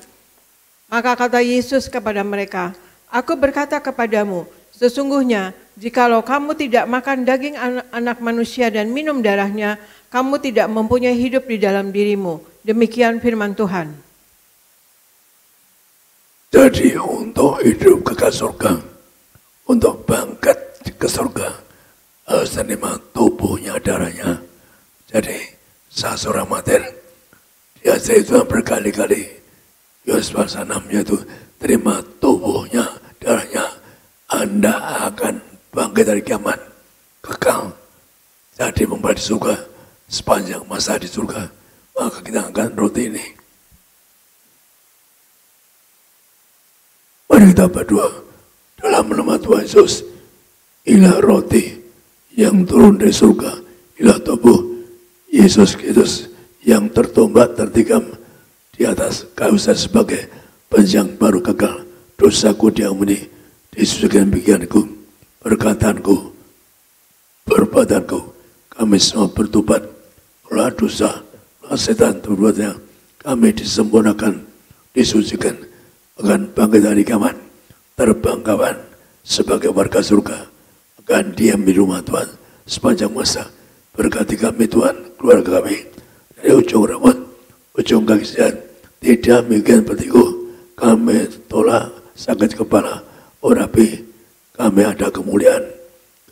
Maka kata Yesus kepada mereka, aku berkata kepadamu, sesungguhnya jikalau kamu tidak makan daging anak manusia dan minum darahnya, kamu tidak mempunyai hidup di dalam dirimu. Demikian firman Tuhan. Jadi untuk hidup kekal surga, untuk bangkit ke surga, harus menerima tubuhnya, darahnya. Jadi seorang mati, dia itu berkali-kali, Yohanes pasal 6 yaitu terima tubuhnya, darahnya, Anda akan bangkit dari kiamat, kekal. Jadi membawa di surga, sepanjang masa di surga, maka kita akan roti ini. Mari kita berdoa dalam nama Tuhan Yesus. Inilah roti yang turun dari surga, inilah tubuh Yesus Kristus yang tertombak tertikam di atas kayu salib sebagai penjang baru kekal. Dosaku diampuni, disucikan pikiranku, perkataanku, perbuatanku. Kami semua bertobat, olah dosa, olah setan terbuatnya. Kami disempurnakan, disucikan, akan bangkit dari kiamat, terbang kawan sebagai warga surga, akan diam di rumah Tuhan sepanjang masa. Berkati kami Tuhan. keluarga kami dari ujung rambut, ujung kaki sehat, tidak mungkin bertiku. Kami tolak sakit kepala, Rabi, kami ada kemuliaan.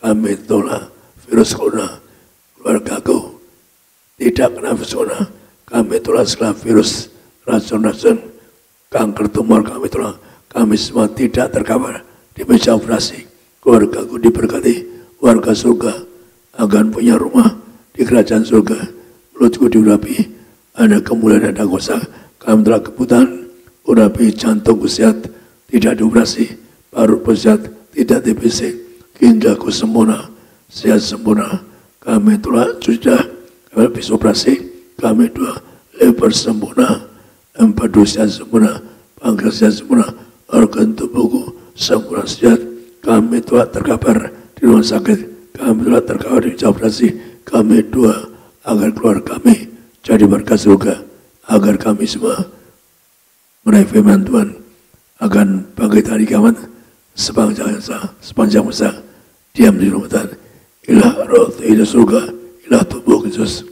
Kami tolak virus corona, keluargaku tidak kena virus corona. Kami tolak segala virus, racun-racun, kanker tumor kami tolak. Kami semua tidak terkapar di meja operasi. Keluargaku diberkati, warga surga akan punya rumah di kerajaan surga. Mulutku diurapi, ada kemuliaan, ada kuasa. Kami telah kebutuhan, urapi jantungku sehat, tidak dioperasi, paru sehat, tidak TBC, ginjalku sempurna, sehat sempurna. Kami telah sudah, kami habis operasi, kami dua lebar sempurna, empedu sehat sempurna, pankreas sehat sempurna, organ tubuhku sempurna sehat. Kami telah terkapar di rumah sakit, kami telah terkapar di operasi. Kami dua agar keluar kami jadi berkat surga, agar kami semua meraih firman Tuhan akan bangkit hari kiamat sepanjang masa diam di rumah Tuhan. Ilah roh hidup surga, ilah tubuh Yesus.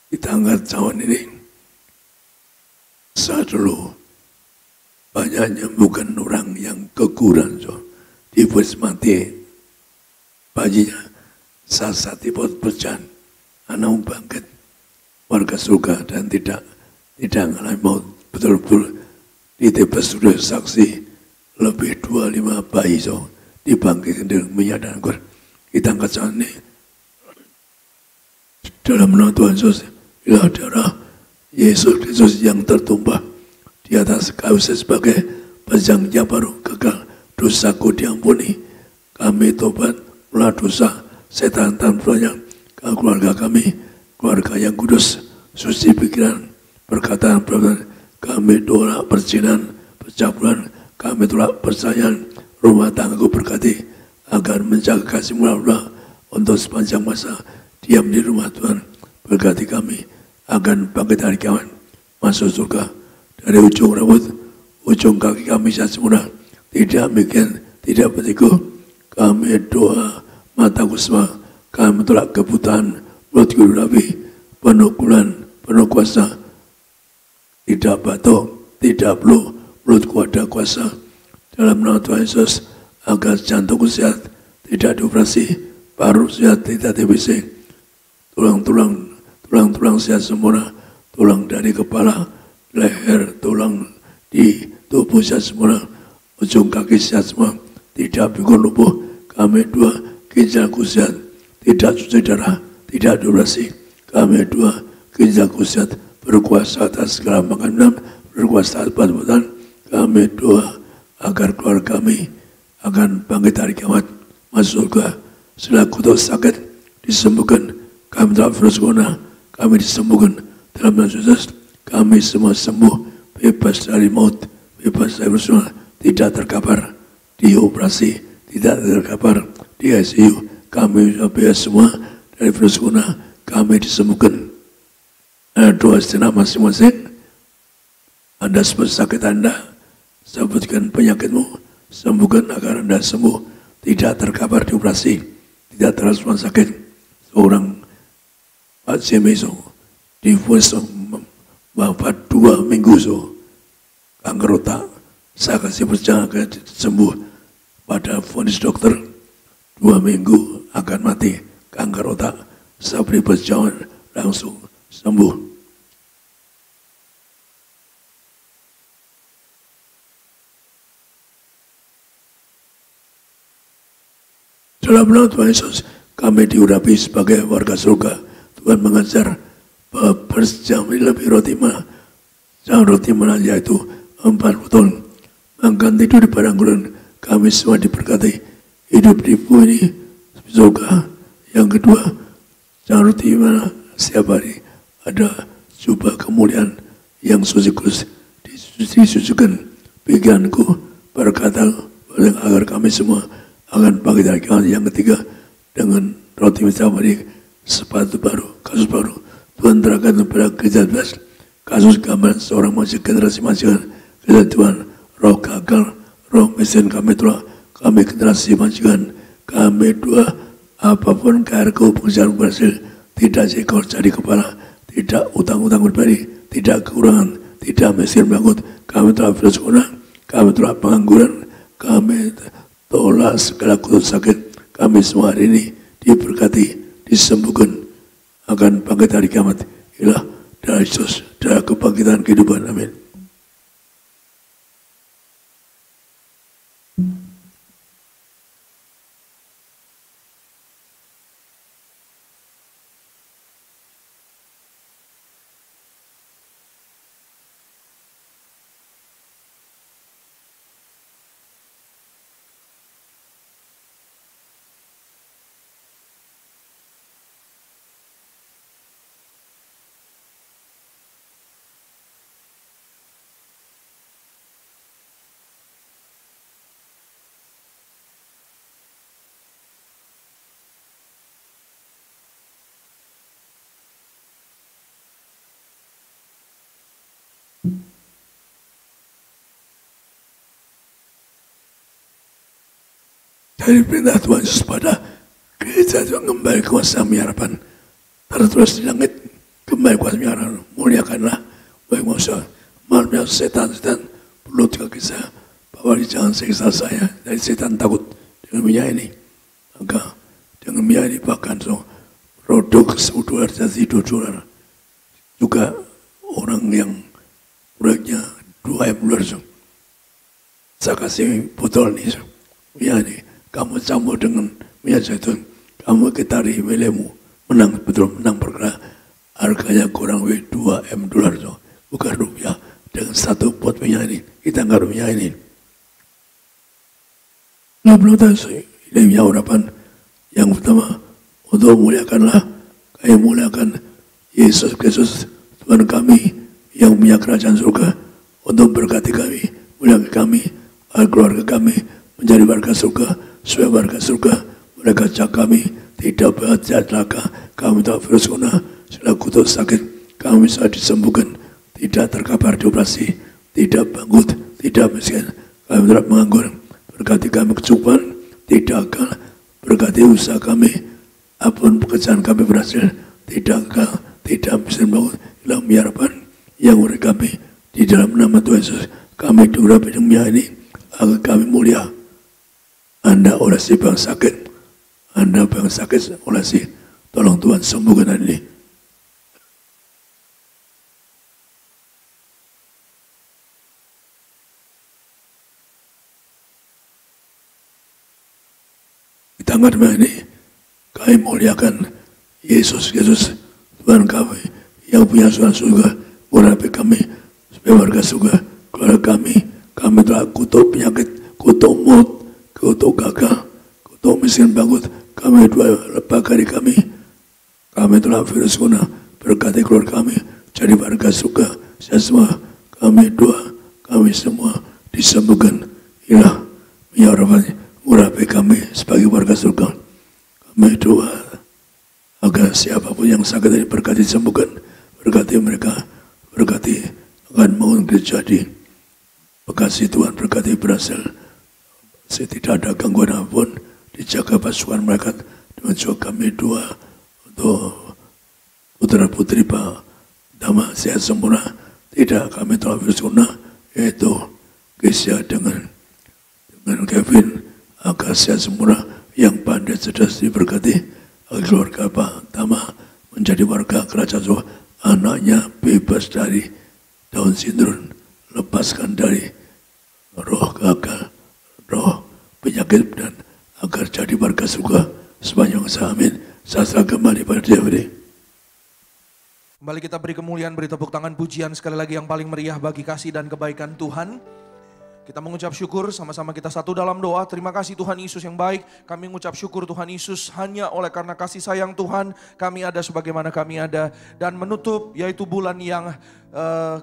Di tanggal tahun ini, saya dulu banyak menyembuhkan orang yang keguran, so dibuat mati bayinya, saat dibuat berjalan, anak bangkit, warga surga dan tidak mengalami maut. Betul-betul di TPS sudah saksi lebih 25 bayi so dibangkitkan dengan minyak dan anggur. Kita angkat tahun ini dalam nama Tuhan Yesus. Inilah darah Yesus Kristus yang tertumpah di atas kayu sebagai pejangnya baru kekal. Dosaku diampuni. Kami tobat melalui dosa setan tanpa keluarga kami, keluarga yang kudus, suci pikiran, perkataan, kami tolak percinan, percabulan, kami tolak percayaan, rumah tanggaku berkati agar menjaga kasih Allah untuk sepanjang masa diam di rumah Tuhan. Berkati kami akan bangkit hari kiamat, masuk surga dari ujung rambut, ujung kaki kami sempurna, tidak bikin, tidak bertiku. Kami doa, mataku semua, kami tolak kebutaan, mulutku dirapi, penuh kulan, penuh kuasa, tidak batuk, tidak flu, mulutku ada kuasa. Dalam nama Tuhan Yesus, agar jantungku sehat, tidak dioperasi, paru sehat, tidak TBC, tulang sehat sempurna, tulang dari kepala, leher, tulang di tubuh sehat sempurna, ujung kaki sehat semua, tidak pikul lumpuh. Kami dua, ginjalku sehat, tidak cuci darah, tidak dioperasi. Kami dua, ginjalku sehat, berkuasa atas segala makanan, berkuasa atas perbuatan. Kami dua, agar keluarga kami akan bangkit hari kiamat, masuk surga. Selaku dosa sakit disembuhkan, kami telah virus corona, kami disembuhkan dalam nama Yesus. Kami semua sembuh, bebas dari maut, bebas dari virus corona, tidak terkapar di operasi, tidak terkapar di ICU. Kami bebas semua dari virus corona, kami disembuhkan. Ada doa sejenak masing-masing. Anda sebut sakit Anda, sebutkan penyakitmu, sembuhkan agar Anda sembuh, tidak terkapar di operasi, tidak terasa sakit. Seorang Pak Jemeso divonis bapak 2 minggu so kanker otak. Saya kasih percaya akan sembuh. Pada vonis dokter 2 minggu akan mati kanker otak. Saya beri percaya langsung sembuh. Dalam nama Tuhan Yesus, kami diurapi sebagai warga surga. Tuhan mengajar bahwa berjam lebih roti mana, jangan roti mana, yaitu 40 tahun makan tidur di padang gurun, kami semua diberkati hidup di bumi surga. Yang kedua, jangan roti mana setiap hari ada jubah kemuliaan yang suci kudus disucikan pikiranku berkata agar kami semua akan bangkit dari kami. Yang ketiga, dengan roti setiap hari, sepatu baru, kasus baru, Tuhan terangkan kepada gereja bebas, kasus gambaran seorang manusia generasi manusia, gereja Tuhan, roh gagal, roh mesin kami telah, kami generasi manusia, kami dua, apapun kargo pekerjaan berhasil, tidak sekor jadi kepala, tidak utang-utang pribadi, tidak kekurangan, tidak mesin bangkrut, kami telah bersyukur, kami telah pengangguran, kami tolak segala kutuk sakit, kami semua hari ini diberkati, disembuhkan, akan bangkit hari kiamat. Inilah darah Yesus, darah kebangkitan kehidupan. Amin. Dari perintah Tuhan Yesus pada gereja Tuhan kembali kuasa harapan, tertulis di langit kembali kuasa harapan, muliakanlah baik manusia, malamnya setan perlu kaki saya, bahwa jangan siksa saya, dari setan takut dengan minyak ini, maka dengan minyak ini bahkan produk $10 jadi $2 juga orang yang proyeknya $2 saya kasih botol ini minyak ini, kamu campur dengan minyak zaitun, kamu getari welemu, menang betul, menang perkara, harganya kurang lebih $2 bukan rupiah. Dengan satu pot minyak ini, kita nggak minyak ini. Nggak perlu tahu ini minyak harapan yang pertama untuk muliakanlah, kami muliakan Yesus Kristus Tuhan kami yang punya kerajaan surga, untuk berkati kami, muliakan kami, agar keluarga kami menjadi warga surga, supaya warga surga mereka jaga kami tidak bahagia celaka, kami tak virus corona, segala kutuk sakit kami bisa disembuhkan, tidak terkapar dioperasi, tidak bangkrut, tidak miskin, kami tidak menganggur, berkati kami kecukupan, tidak gagal, berkati usaha kami, apapun pekerjaan kami berhasil, tidak gagal, tidak miskin bangkrut, hilang harapan yang oleh kami di dalam nama Tuhan Yesus, kami diurapi dengan ini agar kami mulia. Anda oleh si bang sakit, Anda bang sakit oleh si, tolong Tuhan sembuhkan hari ini. Di tanggal ini, kami muliakan Yesus Kristus Tuhan kami yang punya surga, murapi kami, supaya warga surga, keluarga kami telah kutuk penyakit, kutuk maut, kutuk gagal, kutuk miskin bangkrut, kami dua lembaga dari kami telah virus corona, berkati keluarga kami, jadi warga surga, saya semua, kami dua, kami semua disembuhkan, ilah, minyak murapi kami sebagai warga surga, kami dua, agar siapapun yang sakit ini berkati disembuhkan, berkati mereka, berkati akan mau terjadi, bekasi Tuhan berkati berhasil, tidak ada gangguan apapun, dijaga pasukan mereka dengan juga kami dua untuk putra putri Pak Dama sehat sempurna, tidak kami telah virus corona, yaitu Kesia dengan Kevin agar sehat sempurna, yang pandai cerdas diberkati, agar keluarga Pak Dama menjadi warga kerajaan surga, anaknya bebas dari Down syndrome, lepaskan dari roh gagal, roh penyakit, dan agar jadi warga surga sepanjang masa. Amin. Saya kembali pada dia. Kembali kita beri kemuliaan, beri tepuk tangan pujian sekali lagi yang paling meriah bagi kasih dan kebaikan Tuhan. Kita mengucap syukur, sama-sama kita satu dalam doa. Terima kasih Tuhan Yesus yang baik. Kami mengucap syukur Tuhan Yesus, hanya oleh karena kasih sayang Tuhan kami ada sebagaimana kami ada. Dan menutup yaitu bulan yang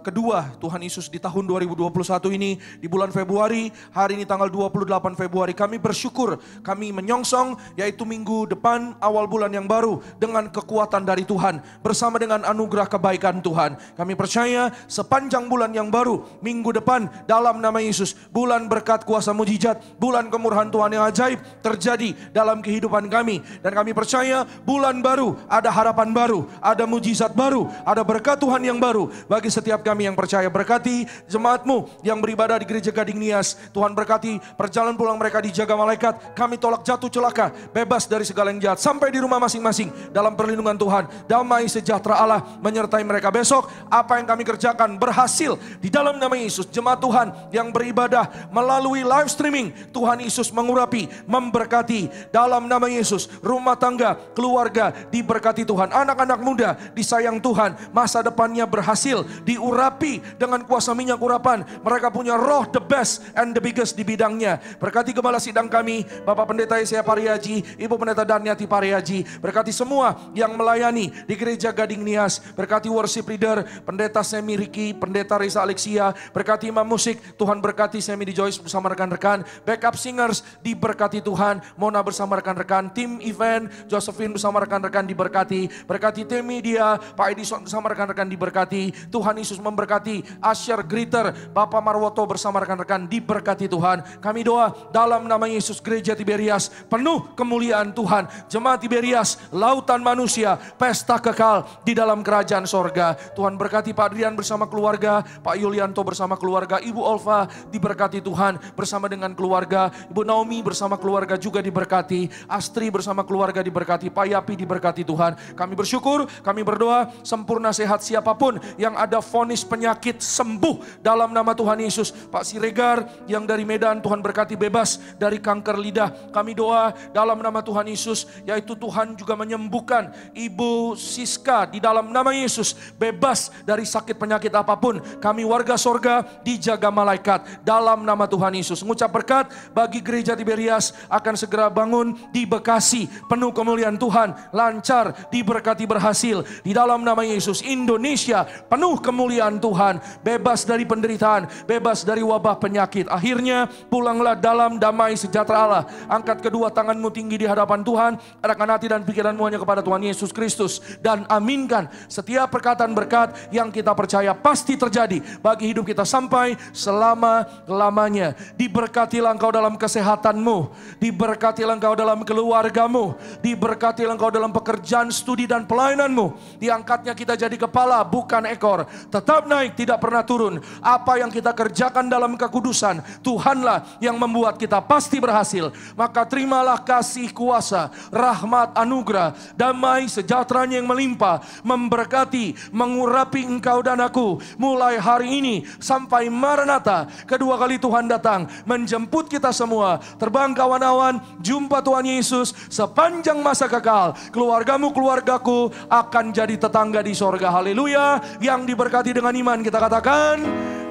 kedua Tuhan Yesus di tahun 2021 ini, di bulan Februari, hari ini tanggal 28 Februari, kami bersyukur, kami menyongsong yaitu minggu depan awal bulan yang baru dengan kekuatan dari Tuhan, bersama dengan anugerah kebaikan Tuhan. Kami percaya sepanjang bulan yang baru, minggu depan dalam nama Yesus, bulan berkat kuasa mujizat, bulan kemurahan Tuhan yang ajaib terjadi dalam kehidupan kami. Dan kami percaya bulan baru, ada harapan baru, ada mujizat baru, ada berkat Tuhan yang baru bagi setiap kami yang percaya. Berkati jemaatmu yang beribadah di gereja Gading Nias. Tuhan berkati perjalanan pulang mereka, dijaga malaikat. Kami tolak jatuh celaka, bebas dari segala yang jahat, sampai di rumah masing-masing dalam perlindungan Tuhan. Damai sejahtera Allah menyertai mereka. Besok apa yang kami kerjakan berhasil di dalam nama Yesus. Jemaat Tuhan yang beribadah melalui live streaming, Tuhan Yesus mengurapi, memberkati dalam nama Yesus. Rumah tangga, keluarga diberkati Tuhan. Anak-anak muda disayang Tuhan, masa depannya berhasil, diurapi dengan kuasa minyak urapan. Mereka punya roh the best and the biggest di bidangnya. Berkati gembala sidang kami, Bapak Pendeta Yesaya Pariaji, Ibu Pendeta Darniati Pariaji. Berkati semua yang melayani di gereja Gading Nias. Berkati worship leader, Pendeta Semi Riki, Pendeta Risa Alexia. Berkati imam musik, Tuhan berkati Semi di Joyce bersama rekan-rekan. Backup singers diberkati Tuhan. Mona bersama rekan-rekan. Tim event, Josephine bersama rekan-rekan diberkati. Berkati tim media, Pak Edison bersama rekan-rekan diberkati. Tuhan Yesus memberkati. Asher Griter, Bapak Marwoto bersama rekan-rekan diberkati Tuhan. Kami doa dalam nama Yesus, gereja Tiberias penuh kemuliaan Tuhan. Jemaat Tiberias, lautan manusia, pesta kekal di dalam kerajaan sorga. Tuhan berkati Pak Adrian bersama keluarga, Pak Yulianto bersama keluarga, Ibu Olva diberkati Tuhan bersama dengan keluarga, Ibu Naomi bersama keluarga juga diberkati, Astri bersama keluarga diberkati, Pak Yapi diberkati Tuhan. Kami bersyukur, kami berdoa sempurna sehat siapapun yang ada vonis penyakit sembuh dalam nama Tuhan Yesus. Pak Siregar yang dari Medan, Tuhan berkati bebas dari kanker lidah. Kami doa dalam nama Tuhan Yesus, yaitu Tuhan juga menyembuhkan Ibu Siska di dalam nama Yesus, bebas dari sakit penyakit apapun. Kami warga sorga dijaga malaikat dalam nama Tuhan Yesus. Mengucap berkat bagi gereja Tiberias akan segera bangun di Bekasi, penuh kemuliaan Tuhan, lancar, diberkati, berhasil di dalam nama Yesus. Indonesia penuh kemuliaan Tuhan, bebas dari penderitaan, bebas dari wabah penyakit. Akhirnya pulanglah dalam damai sejahtera Allah. Angkat kedua tanganmu tinggi di hadapan Tuhan, arahkan hati dan pikiranmu hanya kepada Tuhan Yesus Kristus, dan aminkan setiap perkataan berkat yang kita percaya pasti terjadi bagi hidup kita sampai selama-lamanya. Diberkatilah engkau dalam kesehatanmu, diberkatilah engkau dalam keluargamu, diberkatilah engkau dalam pekerjaan, studi dan pelayananmu. Diangkatnya kita jadi kepala bukan ekor, tetap naik tidak pernah turun. Apa yang kita kerjakan dalam kekudusan, Tuhanlah yang membuat kita pasti berhasil. Maka terimalah kasih kuasa, rahmat, anugerah, damai sejahteranya yang melimpah, memberkati, mengurapi engkau dan aku mulai hari ini sampai Maranatha, kedua kali Tuhan datang menjemput kita semua. Terbang kawan-kawan, jumpa Tuhan Yesus sepanjang masa kekal. Keluargamu, keluargaku akan jadi tetangga di sorga. Haleluya. Yang diberkati dengan iman kita katakan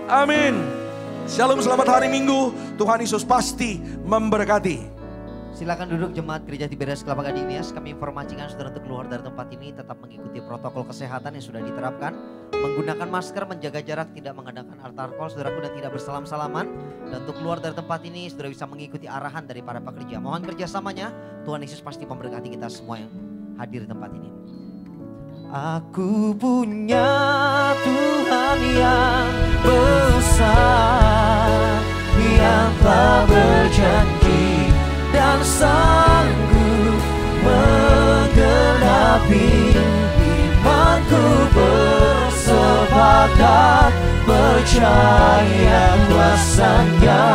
amin. Shalom, selamat hari Minggu. Tuhan Yesus pasti memberkati. Silakan duduk jemaat gereja Tiberias Kelapa Gading Nias. Kami informasikan saudara untuk keluar dari tempat ini tetap mengikuti protokol kesehatan yang sudah diterapkan. Menggunakan masker, menjaga jarak, tidak mengadakan alkohol saudaraku, dan tidak bersalam-salaman. Dan untuk keluar dari tempat ini saudara bisa mengikuti arahan dari para pekerja. Mohon kerjasamanya, Tuhan Yesus pasti memberkati kita semua yang hadir di tempat ini. Aku punya Tuhan yang besar, yang telah berjanji dan sanggup menggenapi imanku, bersepakat percaya kuasanya.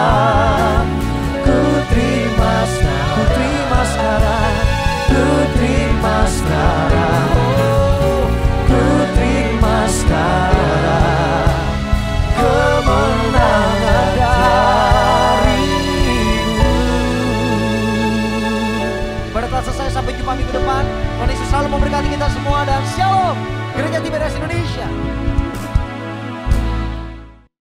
Ku terima sekarang, ku terima sekarang, ku terima sekarang, ku terima sekarang kemenangan darimu. Berkat selesai, sampai jumpa minggu depan. Tuhan Yesus selalu memberkati kita semua dan shalom. Gereja